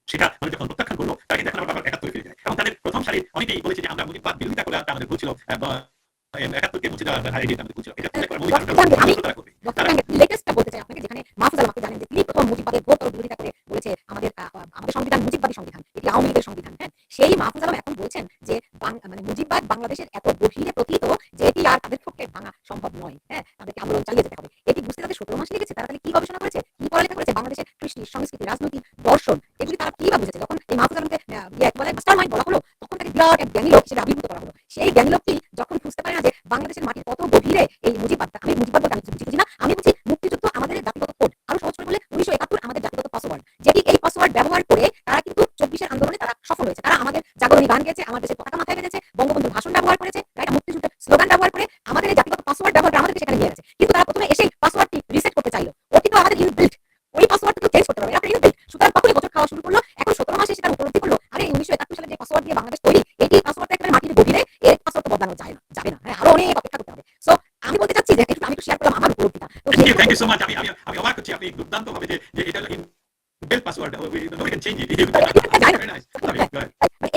সেটা যখন প্রত্যাখ্যান করলো, তারা কিন্তু এখন আবার 71 ফিরে যায়। এবং তাদের প্রথম সারির অনেকেই বলেছে যে আমরা মুজিববাদ বিরোধিতা করে আমাদের ভুল ছিল, 71 কে মুছে দেওয়া আইডিয়া আমাদের ভুল ছিল। এটা লেটেস্টটা বলতে চাই আপনাকে, যেখানে মাহফুজ আলম, আপনি জানেন যে তিনি প্রথম মুজিববাদের ঘোরতর বিরোধিতা করে বলেছে আমাদের সংবিধান মুজিববাদী সংবিধান, এটি আওয়ামী লীগের সংবিধান। হ্যাঁ, সেই মাহফুজ আলম এখন বলছেন যে মানে মুজিববাদ বাংলাদেশের এত গভীরে প্রতীত যে এটি আর তাদের পক্ষে ভাঙা সম্ভব নয়। হ্যাঁ, তাদেরকে আন্দোলন চালিয়ে যেতে হবে। এটি বুঝতে তাদের 17 মাস লেগেছে। তারা তাহলে কি গবেষণা করেছে, কি পড়ালেখা করেছে, বাংলাদেশের কৃষ্টি, সংস্কৃতি, রাজনীতি, দর্শন, এগুলি তারা কি বা বুঝেছে। যখন এই মাহফুজ আলমকে বলে মাস্টার মাইন্ড বলা হলো, তখন তাকে বিরাট এক জ্ঞানী লোক হিসেবে আবির্ভূত করা হলো। সেই জ্ঞানী লোকটি যখন বুঝতে পারে না যে বাংলাদেশের মাটির কত গভীরে এই মুজিববাদটা, আমি মুজিববাদ বলতে আমি বুঝি না, আমি বুঝি মুক্তিযুদ্ধ আমাদের জাতিগত কোড। আরো সহজ করে বলে 1971 আমাদের জাতিগত পাসওয়ার্ড, যেটি এই পাসওয়ার্ড ব্যবহার করে তারা কিন্তু 24 আন্দোলনে তারা সফল হয়েছে। তারা আমাদের জাগরণী গান গেয়েছে, আমাদের দেশের পতাকা মাথায় বেঁধেছে, বঙ্গবন্ধুর ভাষণ ব্যবহার করেছে, তারা মুক্তিযুদ্ধের স্লোগান ব্যবহার করে আমাদের এই জাতিগত পাসওয়ার্ড ব্যবহার করে আমাদের সেখানে নিয়ে গেছে। কিন্তু তারা প্রথমে এসে পাসওয়ার্ডটি রিসেট করতে চাইলো। ওটি তো আমাদের ইনবিল্ট, ওই পাসওয়ার্ডটি চেঞ্জ করতে হবে, এটা ইনবিল্ট। সুতরাং তখনই বছর খাওয়া শুরু করলো। এখন 17 মাসে সেটা উপলব্ধি করলো, আরে 1971 সালে যে পাসওয়ার্ড দিয়ে বাংলাদেশ তৈরি, এই পাসওয়ার্ডটা একেবারে মাটির গভীরে, এর পাসওয়ার্ড তো বদলানো যায় না, যাবে না। হ্যাঁ, আরো অনেক অপেক্ষা করতে হবে। সো আমি বলতে চাচ্ছি যে আমি একটু শেয়ার করলাম আমার উপলব্ধিটা। Thank you so much. আমি অবাক হচ্ছি, আপনি দুর্দান্ত ভাবে যে এটা বেল password, we can change it.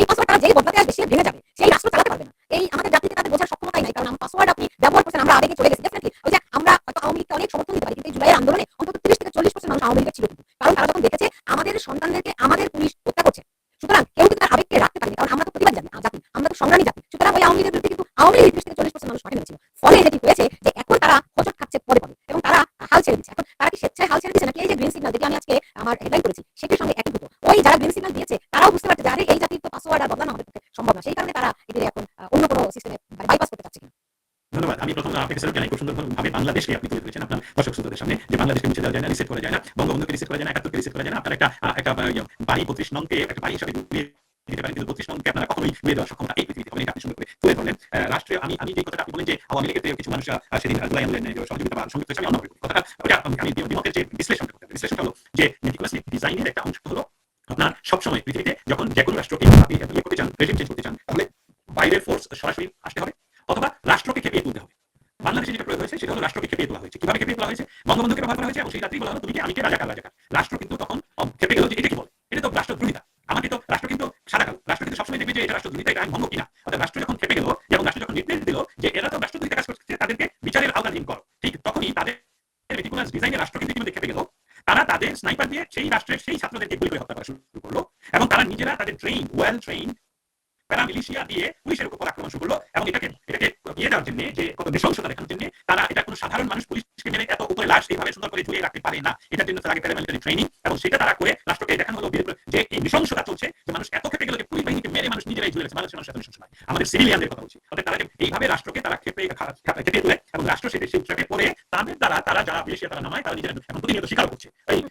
এই পাসওয়ার্ড তারা যেই বদলাতে আসবে সে ভেঙে যাবে, সেই রাষ্ট্র চালাতে পারবে না। এই আমাদের জাতিতে তাদের বোঝার সক্ষমতাই নাই, কারণ পাসওয়ার্ড আপনি ব্যবহার করছেন, আমরা আবেগে চলে গেছি। ডেফিনেটলি ওই যে আমরা হয়তো আওয়ামী লীগকে অনেক সমর্থন দিতে পারি, কিন্তু এই জুলাইয়ের আন্দোলনে অন্তত 30 থেকে 40% মানুষ আওয়ামী লীগের ছিল। কিন্তু কারণ তারা যখন দেখেছে আমাদের সন্তানদেরকে আমাদের পুলিশ হত্যা করছে, সুতরাং কেউ কিন্তু তার আবেগকে রাখতে পারেনি, কারণ আমরা তো প্রতিবাদী জাতি, আমরা তো সংগ্রামী জাতি। সুতরাং ওই আওয়ামী লীগের বিরুদ্ধে কিন্তু আওয়ামী লীগের 30 থেকে 40% মানুষ মাঠে নেমেছিল। ফলে যেটি হয়েছে যে এখন তারা হোঁচট খাচ্ছে পরে পরে, এবং তারা হাল ছেড়ে দিচ্ছে। এখন তারা কি স্বেচ্ছায় হাল ছেড়ে দিচ্ছে, নাকি এই যে গ্রিন সিগন্যাল যেটি আমি আজকে আমার হেডলাইন করেছি সেটির সঙ্গে একীভূত? ওই যারা গ্রিন সিগন্যাল দিয়েছে তারাও বুঝতে পারছে যে আরে এই জাতির তো পাসওয়ার্ড আর বদলানো আমাদের পক্ষে সম্ভব না, সেই কারণে তারা এটি এখন অন্য কোনো সিস্টেমে বাইপাস করতে চাচ্ছে। ধন্যবাদ। আমি প্রথম আপনাকে স্যালুট জানাই, খুব সুন্দরভাবে বাংলাদেশকে আপনি তুলে ধরেছেন আপনার দর্শক শ্রোতাদের সামনে, যে বাংলাদেশকে মুছে দেওয়া যায় না, রিসেট করা যায় না, বঙ্গবন্ধুকে রিসেট করা যায় না, 71কে রিসেট করা যায় না। আপনার একটা বাড়ি 32 নংকে একটা বাড়ি হিসাবে ঘুরিয়ে দিতে পারেন, কিন্তু 32 নংকে আপনারা কখনোই ঘুরিয়ে দেওয়ার সক্ষমতা এই পৃথিবীতে হবে না। এটা আপনি সুন্দর করে তুলে ধরলেন। রাষ্ট্রীয় আমি যে কথাটা আপনি বলেন যে আওয়ামী লীগের কিছু মানুষ সেদিন জুলাই আন্দোলনে সহযোগিতা বা সংযুক্ত হয়েছে, আমি অন্য কথাটা ওটা আমি দ্বিমতের যে বিশ্লেষণটা হলো যে মেটিকুলাসলি ডিজাইনের একটা অংশ হলো আপনার সবসময় পৃথিবীতে যখন যে কোনো রাষ্ট্রকে আপনি ইয়ে করতে চান, রেজিম চেঞ্জ করতে চান, তাহলে বাইরের ফোর্স সরাসরি আসতে হবে অথবা রাষ্ট্রকে খেপিয়ে তুলতে হবে। বাংলাদেশে যেটা প্রয়োগ হয়েছে সেটা হলো রাষ্ট্রকে খেপিয়ে তোলা হয়েছে। কিভাবে খেপিয়ে তোলা হয়েছে? বঙ্গবন্ধুকে ব্যবহার করা হয়েছে এবং সেই রাত্রি বলা হলো তুমি কি আমি কে, রাজাকার রাজাকার। রাষ্ট্র কিন্তু তখন খেপে গেল যে এটা কি বলে, এটা তো রাষ্ট্রদ্রোহিতা। আমাকে তো রাষ্ট্র কিন্তু সাদা কালো, রাষ্ট্র কিন্তু সবসময় দেখবে যে এটা রাষ্ট্রদ্রোহিতা, এটা আইন ভঙ্গ কিনা। অর্থাৎ রাষ্ট্র যখন খেপে গেল এবং রাষ্ট্র যখন নির্দেশ দিল যে এরা তো রাষ্ট্রদ্রোহিতা কাজ করছে, তাদেরকে বিচারের আওতাধীন করো, ঠিক তখনই তাদের মেটিকুলাস ডিজাইনের রাষ্ট্র কিন্তু ইতিমধ্যে খেপে গেল। তারা তাদের স্নাইপার দিয়ে সেই রাষ্ট্রের সেই ছাত্রদেরকে গুলি করে হত্যা করা শুরু করলো এবং তারা নিজেরা তাদের ওয়েল ট্রেইন প্যারামিলিশিয়া দিয়ে পুলিশের উপর আক্রমণ শুরু করলো এবং এটাকে ইয়ে দেওয়ার জন্য, যে কত নৃশংসতা দেখানোর জন্য তারা এটা কোনো সাধারণ মানুষ পুলিশকে মেরে এত উপরে লাশ এইভাবে সুন্দর করে ঝুলিয়ে রাখতে পারে না। এটার জন্য তার আগে প্যারামিলিটারি ট্রেনিং এবং সেটা তারা করে রাষ্ট্রকে দেখানো হলো যে এই নৃশংসতা চলছে, যে মানুষ এত খেপে গেল যে পুলিশ বাহিনীকে মেরে মানুষ নিজেরাই ঝুলে গেছে। মানুষ এত নৃশংস নয়, আমাদের সিভিলিয়ানদের কথা বলছি। অর্থাৎ তারা এইভাবে রাষ্ট্রকে তারা খেপে তুলে এবং রাষ্ট্র সেটা সেই উচ্চাকে পরে তাদের দ্বারা তারা যারা বেশি তারা নামায়, তারা নিজেরা এখন প্রতিনিয়ত স্বীকার করছে।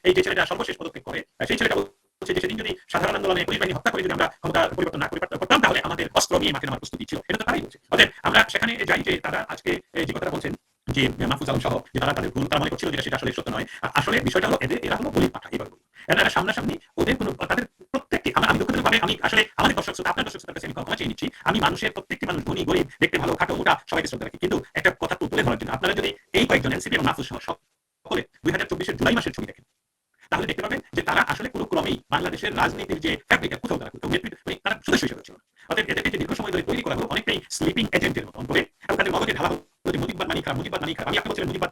এই যে ছেলেটা সর্বশেষ পদক্ষেপ করে, সেই ছেলেটা যে সেদিন যদি সাধারণ আন্দোলনে পুলিশ বাহিনী হত্যা করে যদি আমরা ক্ষমতা পরিবর্তন না করতাম, তাহলে আমাদের অস্ত্র নিয়ে মাঠে নামার প্রস্তুতি ছিল। এটা তো তারাই বলছে। অতএব আমরা সেখানে যাই যে তারা আজকে যে কথাটা বলছেন যে মাহফুজ আলম সহ, যে তারা তাদের ভুল তারা মনে করছিল যেটা সেটা আসলে সত্য নয়। আসলে বিষয়টা হলো এরা হলো বলির পাঠা। এবার বলি এরা সামনাসামনি ওদের কোনো তাদের প্রত্যেককে আমি দুঃখজনকভাবে আমি আসলে আমাদের দর্শক শ্রোতা আপনার দর্শক শ্রোতার কাছে আমি ক্ষমা চেয়ে নিচ্ছি। আমি মানুষের প্রত্যেকটি মানুষ ধনী গরিব দেখতে ভালো খাটো মোটা সবাইকে শ্রদ্ধা রাখি, কিন্তু একটা কথা তুলে ধরার জন্য আপনারা যদি এই কয়েকজন এনসিপি এবং মাহফুজ সহ সকলে 2024 জুলাই মাসের ছবি দেখেন, তাহলে দেখতে পাবেন যে তারা আসলে কোনো ক্রমেই বাংলাদেশের রাজনীতির যে ফ্যাব্রিক কোথাও তারা সদস্য হিসেবে ছিল। অর্থাৎ এদেরকে দীর্ঘ সময় ধরে তৈরি করা হলো অনেকটাই স্লিপিং এজেন্টের মতন করে এবং তাদের মগজে ঢালা হলো যে মুজিববাদ মানি খারাপ, মুজিববাদ মানি খারাপ। আমি আপনি বলছিলেন মুজিববাদ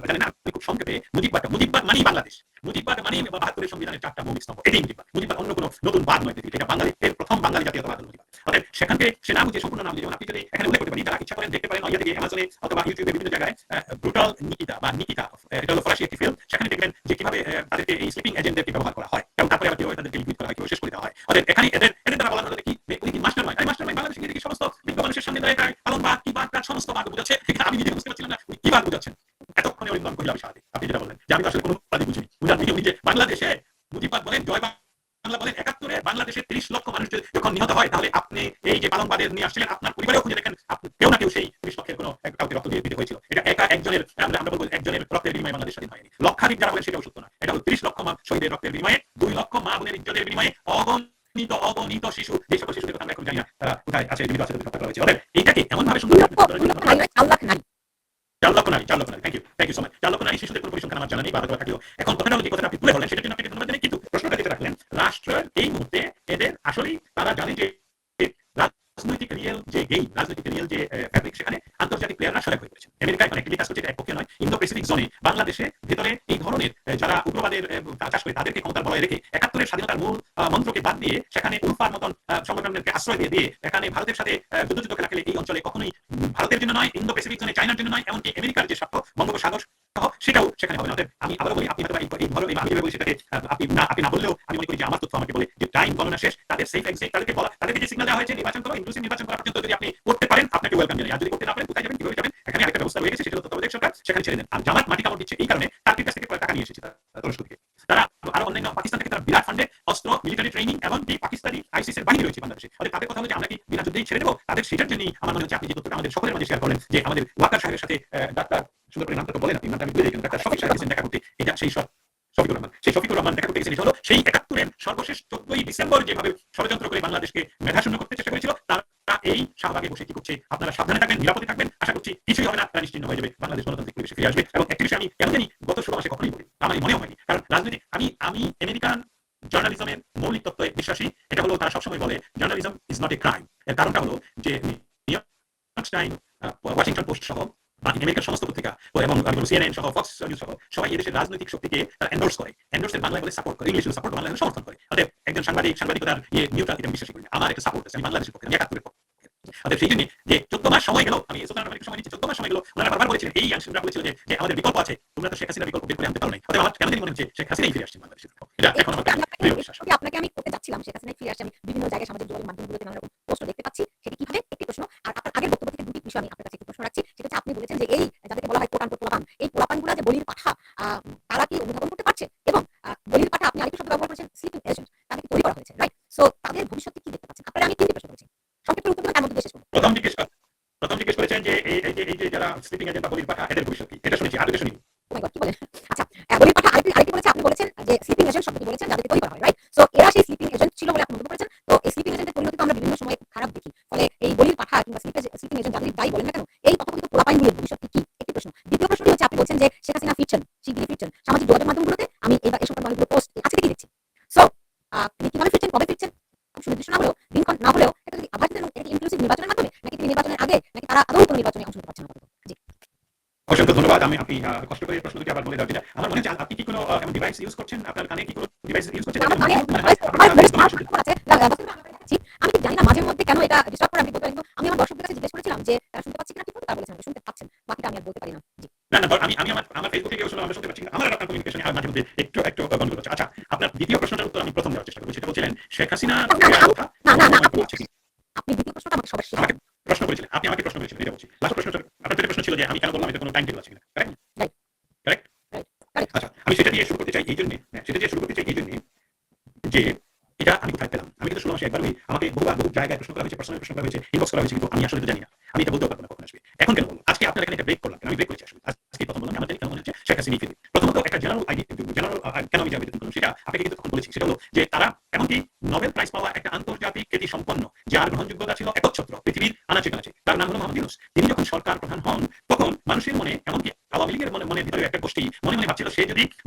জানেন না, আমি খুব সংক্ষেপে মুজিববাদ মানি বাংলাদেশ, মুজিববাদ মানি 72 সংবিধানের 4টা মৌলিক স্তম্ভ, এটাই মুজিববাদ অন্য কোনো নতুন বাদ নয়। এটা বাঙালিদের প্রথম বাঙালি জাতীয়তাবাদ মুজিববাদ। অর্থাৎ সেখানে সে নাম বুঝে সম্পূর্ণ নাম যেমন আপনি যদি এখানে উল্লেখ করতে পারি, যারা ইচ্ছা করেন দেখতে পারেন ইয়া থেকে অ্যামাজনে অথবা ইউটিউবে বিভিন্ন জায়গায় ব্রুটাল নিকিতা বা নিকিতা, এটা হলো ফরাসি একটি ফিল্ম। সেখানে দেখবেন যে কিভাবে তাদেরকে এই স্লিপিং এজেন্টদেরকে ব্যবহার করা হয় এবং তারপরে আবার তাদেরকে লিকুইড করা হয়, শেষ করে দেওয়া হয়। অর্থাৎ এখানে এদের দ্বারা বলা হলো কি মাস্টার মাইন্ড, মাস্টার মাইন্ড বাংলাদেশে গিয়ে সমস্ত বিজ্ঞ মানুষের সামনে দাঁড়িয়ে আলমবাগ কি বাদ তার সমস্ত বাদ বোঝাচ্ছে। আমি নিজে বুঝতে পারছিলাম না কি বাদ বোঝাচ্ছেন। এতক্ষণে অরিন্দম কহিল আমি সাথে আপনি যেটা বললেন যে আমি আসলে কোনো বাদই বুঝিনি, বুঝার দিকে যে বাংলাদেশে মুজিববাদ বলেন জয় বাংলা বলেন 71-এ বাংলাদেশে 30 লক্ষ মানুষ যখন নিহত হয়, তাহলে আপনি এই যে পালংবাদের নিয়ে আসছিলেন আপনার পরিবারেও খুঁজে দেখেন কেউ না কেউ সেই 30 লক্ষের কোনো কাউকে রক্ত দিয়ে দিতে হয়েছিল। এটা একা একজনের আমরা বলবো একজনের রক্তের বিনিময়ে বাংলাদেশ স্বাধীন হয়নি। লক্ষাধিক যারা বলেন সেটাও সত্য না। এটা হলো 30 লক্ষ শহীদের রক্তের বিনিময়ে, 2 লক্ষ মা বোনের ইজ্জতের বিনিময়ে অগণিত শিশু, যে সকল শিশুদের কথা আমরা এখন জানি না তারা কোথায় আছে, জীবিত আছে, হত্যা করা হয়েছে। এটাকে এমনভাবে সুন্দর 4 লক্ষ নারী, থ্যাংক ইউ সো মাচ। 4 লক্ষ নারী শিশুদের কোনো পরিসংখ্যান আমার জানা নেই বা হয়তো থাকলেও। এখন কথাটা হলো যে কথাটা আপনি তুলে ধরলেন সেটার জন্য আপনাকে ধন্যবাদ জানাই, কিন্তু প্রশ্নটা যেটা রাখলেন রাষ্ট্রের এই মুহূর্তে এদের আসলেই তারা জানে যে রাজনৈতিক রিয়েল যে গেম, রাজনৈতিক রিয়েল যে ফ্যাব্রিক, সেখানে আন্তর্জাতিক প্লেয়াররা সরে হয়ে পড়েছেন। আমেরিকায় অনেকটি কাজ করছে, এটা একপক্ষে নয়। ইন্দো প্যাসিফিক জোনে বাংলাদেশে ভেতরে এই ধরনের যারা উগ্রবাদের চাষ করে তাদেরকে ক্ষমতার বলয়ে রেখে 71-এর স্বাধীনতার মূল মন্ত্রকে বাদ দিয়ে সেখানে উলফার মতন সংগঠনকে আশ্রয় দিয়ে এখানে ভারতের সাথে যুদ্ধ খেলা খেলে এই অঞ্চলে কখনোই ভারতের জন্য নয়, ইন্দো প্যাসিফিক জোনে চায়নার জন্য নয়, এমনকি আমেরিকার যে স্বার্থ বঙ্গোপসাগর সেটাও সেখানে হবে না। আমি আবারও বলি, আপনি হয়তো এই ধরনের আমি যেভাবে বলি সেটাকে আপনি না বললেও আমি মনে করি যে আমার তথ্য আমাকে বলে যে টাইম গণনা শেষ, তাদের সেফ এক্সিট, তাদেরকে যে সিগন্যাল দেওয়া হয়েছে নির্বাচন করো, ইনক্লুসিভ নির্বাচন করা পর্যন্ত যদি আপনি করতে পারেন আপনাকে ওয়েলকাম জানাই। আর যদি করতে না পারেন কোথায় যাবেন, কিভাবে যাবেন, এখানে আরেকটা ব্যবস্থা হয়ে গেছে, সেটা হলো তত্ত্বাবধায়ক সরকার, সেখানে ছেড়ে দেন। আর জামাত মাটি কামড় দিচ্ছে এই কারণে তাদের কাছ থেকে টাকা নিয়ে এসেছে তুরস্ক থেকে। তারা আরো অন্যান্য পাকিস্তান থেকে তারা বিরাট ফান্ডে অস্ত্র, মিলিটারি ট্রেনিং এবং এই পাকিস্তানি আইসিসের বাহিনী রয়েছে বাংলাদেশে। তাদের কথা হলো যে আমরা কি বিনা যুদ্ধেই ছেড়ে দেবো তাদের, সেটার জন্যই আমার মনে হচ্ছে আপনি যে তথ্যটা আমাদের সকলের মাঝে শেয়ার করেন যে আমাদের ওয়াকার সাহেবের সাথে ডাক্তার সুন্দর করে নামটা তো বলেন আপনি, নামটা আমি ভুলে যাই, ডাক্তার শফিক সাহেব দেখা করতে, এটা সেই শফিকুর রহমান দেখা করতে গেছেন। হলো সেই 71-এর সর্বশেষ 14ই ডিসেম্বর যেভাবে ষড়যন্ত্র করে বাংলাদেশকে মেধাশূন্য করতে চেষ্টা করেছিল, তারা এই শাহবাগে বসে কি করছে। আপনারা সাবধানে থাকবেন, নিরাপদে থাকবেন, আশা করছি কিছুই হবে না, তারা নিশ্চিন্ন হয়ে যাবে, বাংলাদেশ গণতান্ত্রিক পরিবেশে ফিরে আসবে। এবং একটি বিষয় আমি কেন জানি গত 16 মাসে কখনোই বলি, আমার মনেও হয়নি, কারণ রাজনীতি আমি আমেরিকান জার্নালিজমের মৌলিক তত্ত্বে বিশ্বাসী। এটা হলো তারা সবসময় বলে journalism is not a crime. এর কারণটা হলো যে নিউইয়র্ক টাইম, ওয়াশিংটন পোস্ট সহ আমেরিকার সমস্ত পত্রিকা এবং সিএনএন সহ ফক্স নিউজ সহ সবাই এদেশের রাজনৈতিক শক্তিকে এন্ডোর্স করে, এন্ডোর্সের বাংলায় বলে সাপোর্ট করে, ইংলিশে সাপোর্ট, বাংলায় সমর্থন করে। অতএব একজন সাংবাদিকতার নিউট্রাল এটা বিশ্বাস করি না। আমার একটা সাপোর্ট আছে, আমি বাংলাদেশের পক্ষে, আমি 71-এর পক্ষে। অতএব সেই জন্য যে 14 মাস সময় গেল, আমি সময় নিচ্ছি, 14 মাস সময় গেল, ওনারা বারবার বলেছিলেন, এই আংশিকরা বলেছিল যে আমাদের বিকল্প আছে, তোমরা তো শেখ হাসিনার বিকল্প বের করে আনতে পারো নাই। অতএব আমার কেন মনে হচ্ছে শেখ হাসিনাই ফিরে আসছে বাংলাদেশে। এটা এখন আমার আপনাকে আমি করতে যাচ্ছিলাম, শেখ হাসিনাই ফিরে আসছে। আমি বিভিন্ন জায়গায় সামাজিক যোগাযোগ মাধ্যমগুলোতে নানা রকম পোস্ট দেখতে পাচ্ছি, সেটা কি হবে একটি প্রশ্ন। আর আপনার আগের বক্তব্য থেকে দুটি বিষয় আমি আপনার কাছে একটু প্রশ্ন রাখছি। সেটা হচ্ছে আপনি বলেছেন যে এই যাদেরকে বলা হয় কোটান পোলাপান, এই পোলাপানগুলো যে বলির পাঠা, তারা কি অনুধাবন করতে পারছে? এবং বলির পাঠা আপনি আরেকটু শব্দ ব্যবহার করেছেন স্লিপিং এজেন্ট, তাদেরকে তৈরি এজেন্ট বা বলির পাঠা এদের ভবিষ্যৎ কি? এটা শুনেছি, আর এটা শুনিনি। Oh my God, কি বলেন? আচ্ছা, বলির পাঠা আরেকটি বলেছে, আপনি বলেছেন যে স্লিপিং এজেন্ট শব্দটি বলেছেন যাদেরকে তৈরি করা হয়, রাইট? সো এরা সেই স্লিপিং এজেন্ট ছিল বলে আপনি মন্তব্য করেছেন। তো এই স্লিপিং এজেন্টের পরিণতি তো আমরা বিভিন্ন সময় খারাপ দেখি। ফলে এই বলির পাঠা কিংবা স্লিপিং এজেন্ট যাদেরই যাই বলেন না কেন, এই তথাকথিত পোলাপাইনগুলোর ভবিষ্যৎ কি? একটি প্রশ্ন। দ্বিতীয় প্রশ্নটি হচ্ছে, আপনি বলছেন যে শেখ হাসিনা ফিরছেন, শিগগিরই ফিরছেন। সামাজিক যোগাযোগ মাধ্যমগুলোতে আমি এই সংক্রান্ত অনেকগুলো পোস্ট আজকে থেকেই দেখছি। সো তিনি কিভাবে ফিরছেন, কবে ফিরছেন খুব সুনির্দিষ্ট না হলেও, দিনক্ষণ না হলেও এটা যদি আবার এটা কি ইনক্লুসিভ নির্বাচনের মাধ্যমে, নাকি তিনি নির্বাচনের আগে, নাকি তারা আদৌ কোনো নির্বাচনে অংশ নিতে পারছেন না আপাতত? জি। অসংখ্য ধন্যবাদ। আপনি কষ্ট করে প্রশ্ন দুটি আবার বলে দেওয়ার জন্য। আমার মনে হচ্ছে আপনি কি কোনো এমন ডিভাইস ইউজ করছেন? আপনার কানে কি কোনো ডিভাইস ইউজ করছেন? আমার কানে আপনার আমার ভেরি স্মার্ট শুনতে ফোন আছে। আমি ঠিক জানি না মাঝে মধ্যে কেন এটা ডিস্টার্ব করে, আমি বলতে পারি। কিন্তু আমি আমার দর্শকদের কাছে জিজ্ঞেস করেছিলাম যে তারা শুনতে পাচ্ছে কিনা ঠিকমতো, তারা বলেছেন শুনতে পাচ্ছেন। বাকিটা আমি আর বলতে পারি না। জি। না, আমি আমার ফেসবুক থেকে আসলে আমরা শুনতে পাচ্ছি না। আমার আর আপনার কমিউনিকেশনে মাঝে মধ্যে একটু গন্ডগোল হচ্ছে। আচ্ছা, আপনার দ্বিতীয় প্রশ্নটার উত্তর আমি প্রথম দেওয়ার চেষ্টা করব। সেটা বলছিলেন শেখ হাসিনার কথা। আপনি দ্বিতীয় প্রশ্নটা আমাকে সবার শেষে আমাকে প্রশ্ন করেছিলেন। আপনি আমাকে প্রশ্ন করেছিলেন, এটা বলছি। লাস্ট প্রশ্নটা আপনার যেটা প্রশ্ন ছিল যে আমি কেন বললাম এটা কোনো টাইম টেবিল আছে কিনা। কারেক্ট? Right, correct? কারেক্ট। আচ্ছা, আমি সেটা দিয়ে শুরু করতে চাই এইজন্যে, সেটা দিয়ে শুরু করতে চাই এইজন্যে যে এটা আমি কোথায় পেলাম? আমি কিন্তু 16 মাসে একবার আমাকে বহুবার বহু জায়গায় প্রশ্ন করা হয়েছে, পার্সোনাল প্রশ্ন করা হয়েছে, ইনবক্স করা হয়েছে, কিন্তু আমি আসলে তো জানি না। আমি এটা বলতেও পারব না কখন আসবে। এখন কেন বলব? আজকে আপনার এখানে একটা ব্রেক করলাম। আমি ব্রেক করেছি আসলে। আজকে প্রথম বললাম আমাদের কেন মনে হচ্ছে শেখ হাসিনা ফিরবে। প্রথমত একটা জেনারেল কেন আমি জানতে চাই সেটা আপনাকে কিন্তু তখন বলেছি। সেটা হলো যে তারা এমনকি নোবেল প্রাইজ পাওয়া একটা আন্তর্জাতিক খ্যাতি সম্পন্ন, যার গ্রহণযোগ্যতা ছিল একচ্ছত্র পৃথিবীর আনাচে কানাচে, তার নাম হলো মোহাম্মদ ইউনূস। তিনি যখন সরকার প্রধান হন, তখন মানুষের মনে, এমনকি আওয়ামী লীগের মনে ভিতরে একটা গোষ্ঠী মনে ভাবছিল সে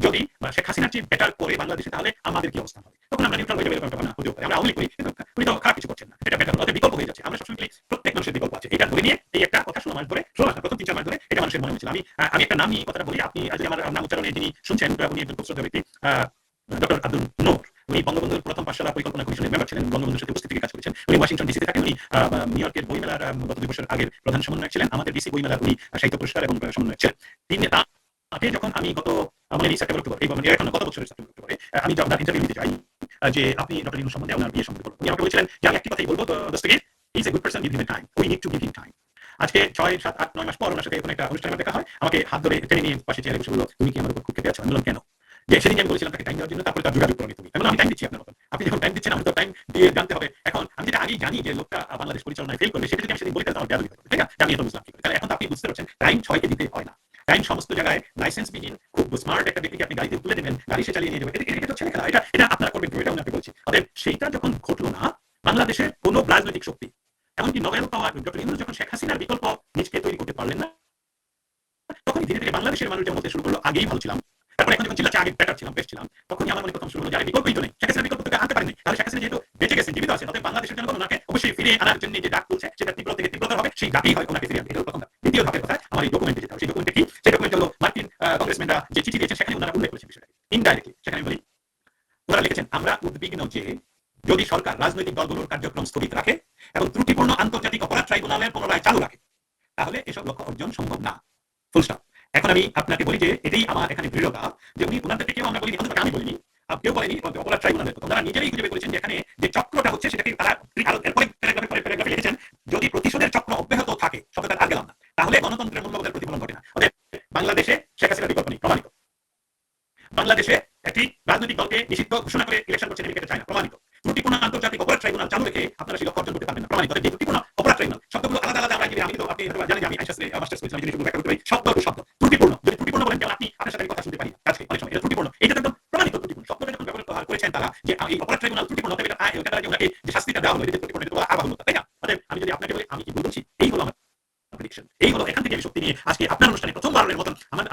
যদি শেখ হাসিনার চেয়ে বেটার করে বাংলাদেশে, তাহলে আমাদের কি অবস্থা হবে। তখন আমরা নিউট্রাল হয়ে যাবে, এরকম না হতেও পারে। আমরা আওয়ামী লীগ করি, কিন্তু উনি তো খারাপ কিছু করছেন না, এটা বেটার হলো, বিকল্প হয়ে যাচ্ছে। আমরা সবসময় প্রত্যেক মানুষের বিকল্প আছে, এটা ধরে নিয়ে এই একটা কথা 16 মাস ধরে, 16 মাস না, প্রথম 3-4 মাস ধরে এটা মানুষের মনে হচ্ছিল। আমি একটা নাম নিয়ে কথাটা বলি। আপনি যদি আমার নাম উচ্চারণে যিনি শুনছেন, উনি একজন খুব শ্রদ্ধেয় ব্যক্তি, ডক্টর আব্দুল নূর। উনি বঙ্গবন্ধুর প্রথম পাঠশালা পরিকল্পনা কমিশনের মেম্বার ছিলেন, বঙ্গবন্ধুর সাথে উপস্থিত থেকে কাজ করেছেন। উনি ওয়াশিংটন ডিসিতে থাকেন। উনি নিউ ইয়র্কের বইমেলার গত 2 বছর আগের প্রধান সমন্বয়ক ছিলেন। আমাদের ডিসি বইমেলার উনি সাহিত্য পুরস্কার এবং সমন্বয়ক ছিলেন। তিনি তাকে যখন আমি গত সেপ্টেম্বর অক্টোবর, এই এখন গত বছরের সেপ্টেম্বর অক্টোবরে আমি যখন ইন্টারভিউ দিতে যাই, যে আপনি ডক্টর ইউনূস সম্বন্ধে, ওনার বিয়ে সম্বন্ধে বলুন। উনি আমাকে বলেছিলেন যে আমি একটি কথাই বলবো, Dastagir, he is a good person, give him time, we need to give him time. আজকে 6, 7, 8, 9 মাস পর ওনার সাথে এখন একটা অনুষ্ঠানে দেখা হয়। আমাকে হাত ধরে টেনে নিয়ে পাশে চেয়ারে বসে বলল, তুমি কি আমার উপর খুব ক্ষেপে আছো? আমি বললাম কেন? যে সেদিন আমি বলেছিলাম তাকে টাইম দেওয়ার জন্য, তারপরে তার যোগাযোগ করনি তুমি। আমি টাইম দিচ্ছি আপনার মতন। আপনি যখন টাইম দিচ্ছেন, আমি তো টাইম দিয়ে জানতে হবে। এখন আমি যেটা আগেই জানি যে লোকটা বাংলাদেশ পরিচালনায় ফেল করবে, সেটা যদি আমি সেদিন বলি, তাহলে আমার বেয়াদবি হবে। ঠিক আছে? আমি এটা বুঝলাম কি করে। তাহলে এখন তো আপনি বুঝতে পারছেন টাইম 6 কে দিতে হয় না। টাইম সমস্ত জায়গায় লাইসেন্স বিহীন খুব স্মার্ট একটা ব্যক্তিকে আপনি গাড়িতে তুলে দেবেন, গাড়ি সে চালিয়ে নিয়ে যাবে। এটা ছেলে খেলা। এটা আপনারা করবেন, এটা আমি বলছি। অতএব সেইটা যখন ঘটলো না, বাংলাদেশের কোনো রাজনৈতিক শক্তি, এমনকি নোবেল পাওয়া ডক্টর ইউনূস যখন শেখ হাসিনার বিকল্প নিজকে তৈরি করতে পারলেন না, তখন ধীরে ধীরে বাংলাদেশের মানুষ যেমন শুরু করলো, আগেই ভালো ছিলাম, তারপরে এখন যখন চিল্লাচ্ছে আগে বেটার ছিলাম, বেস্ট ছিলাম, তখনই আমার মনে প্রথম শুরু হলো যে বিকল্পই তো নেই। শেখ হাসিনার বিকল্প থেকে আনতে পারেনি। তাহলে শেখ হাসিনা যেহেতু বেঁচে গেছেন, জীবিত আছেন, তাদের বাংলাদেশের জন্য ওনাকে অবশ্যই ফিরিয়ে আনার জন্য যে ডাক তুলছে, সেটা তীব্র থেকে তীব্রতর হবে। সেই ডাকেই হয় ওনাকে ফিরিয়ে আনতে। এটা প্রথম ধাপ। দ্বিতীয় ধাপের কথা আমার এই ডকুমেন্টে যেটা, সেই ডকুমেন্টে কি? সেই ডকুমেন্ট হলো মার্কিন কংগ্রেসম্যানরা যে চিঠি দিয়েছেন, সেখানে ওনারা উল্লেখ করেছেন বিষয়টাকে ইনডাইরেক্টলি। সেখানে আমি বলি, ওনারা লিখেছেন, আমরা উদ্বিগ্ন যে যদি সরকার রাজনৈতিক দলগুলোর কার্যক্রম স্থগিত রাখে এবং ত্রুটিপূর্ণ আন্তর্জাতিক অপরাধ ট্রাইব্যুনালের পুনরায় চালু রাখে, তাহলে এসব লক্ষ্য অর্জন সম্ভব না। Full stop. এখন আমি আপনাকে বলি যে এটাই আমার এখানে দৃঢ়তা, যে উনি ওনাদেরকে কেউ, আমরা বলিনি, অন্তত আমি বলিনি, কেউ বলেনি অপরাধ ট্রাইব্যুনালের কথা। ওনারা নিজেরাই খুঁজে বের করেছেন যে এখানে যে চক্রটা হচ্ছে, সেটাকে তারা এরপরে প্যারাগ্রাফে লিখেছেন, যদি প্রতিশোধের চক্র অব্যাহত থাকে, শব্দটা আর গেলাম না, তাহলে গণতন্ত্রের মূল্যবোধের প্রতিফলন ঘটে না। অতএব বাংলাদেশে শেখ হাসিনার বিকল্প নেই, প্রমাণিত। বাংলাদেশে একটি রাজনৈতিক দলকে নিষিদ্ধ ঘোষণা করে ইলেকশন করছেন, এটা চায় না, প্রমাণিত। ত্রুটিপূর্ণ আন্তর্জাতিক অপরাধ ট্রাইব্যুনাল চালু রেখে আপনারা সেই লক্ষ্য অর্জন করতে পারবেন না, প্রমাণিত। যে ত্রুটিপূর্ণ অপরাধ ট্রাইব্যুনাল শব্দগুলো আলাদা আলাদা আমরা আমি তো আপনি জানেন যে আমি আইনশাস্ত্রে মাস্টার্স করেছিলাম, এই জিনিসগুলো ব্যাখ্যা করতে পারি শব্দ টু শব্দ। ত্রুটিপূর্ণ, যদি ত্রুটিপূর্ণ বলেন, যেমন আপনি আপনার সাথে কথা শুনতে পারি আজকে অনেক সময়, এটা ত্রুটিপূর্ণ, এটা একদম প্রমাণিত ত্রুটিপূর্ণ। শব্দটা যখন ব্যবহার করেছেন তারা, যে এই অপরাধ ট্রাইব্যুনাল ত্রুটিপূর্ণ, তবে এটা ওনাকে যে শাস্তিটা দেওয়া হলো, এটা ত্রুটিপূর্ণ, এটা আর বাহুল্যতা, তাই না? অতএব আমি যদি আপনাকে বলি, আমি কি বলছি, এই হলো আমার প্রেডিকশন। এই হলো, এখান থেকে আমি শক্তি নিয়ে আজকে আপনার অনুষ্ঠানে প্রথমবারের মতন আমার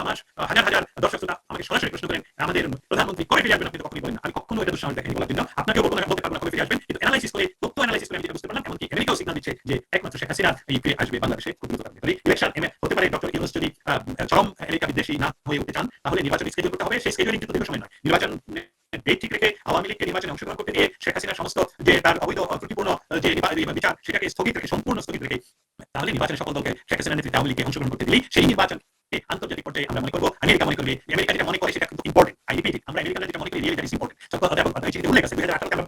হাজার হাজার দর্শক শ্রোতা আমাকে সরাসরি প্রশ্ন করেন, আমাদের প্রধানমন্ত্রী কবে ফিরে আসবেন, আপনি তো কখনোই বলেন না। আমি কখনো এটা দুঃসাহস দেখাইনি বলার জন্য, আপনাকেও বলতে পারবো না কবে ফিরে আসবেন, কিন্তু অ্যানালাইসিস করে, তথ্য অ্যানালাইসিস করে আমি যেটা বুঝতে পারলাম, এমনকি আমেরিকাও সিগন্যাল দিচ্ছে যে একমাত্র শেখ হাসিনা ফিরে আসবে বাংলাদেশে খুব দ্রুত। ইলেকশন হতে পারে ডক্টর ইউনূস যদি চরম আমেরিকা বিদ্বেষী না হয়ে উঠতে চান, তাহলে নির্বাচন স্কেডিউল করতে হবে। সেই স্কেডিউলিং কিন্তু দীর্ঘ সময় নয়। নির্বাচন ডেট ঠিক রেখে আওয়ামী লীগকে নির্বাচনে অংশগ্রহণ করতে দিয়ে শেখ হাসিনার সমস্ত যে তার অবৈধ ত্রুটিপূর্ণ যে বিচার, সেটাকে স্থগিত রেখে, সম্পূর্ণ স্থগিত রেখে, তাহলে নির্বাচনের সকল দলকে শেখ হাসিনার নেতৃত্বে আওয়ামী লীগকে অংশগ্রহণ করতে দিলেই সেই নির্বাচন আন্তর্জাতিক পর্যায়ে আমরা মনে করবো, আমেরিকা মনে করবে, আমেরিকা যেটা মনে করে সেটা কিন্তু ইম্পর্টেন্ট। আই রিপিট ইট, আমরা আমেরিকানরা যেটা মনে করি রিয়েলি দ্যাট ইজ ইম্পর্টেন্ট। উল্লেখ আছে 2018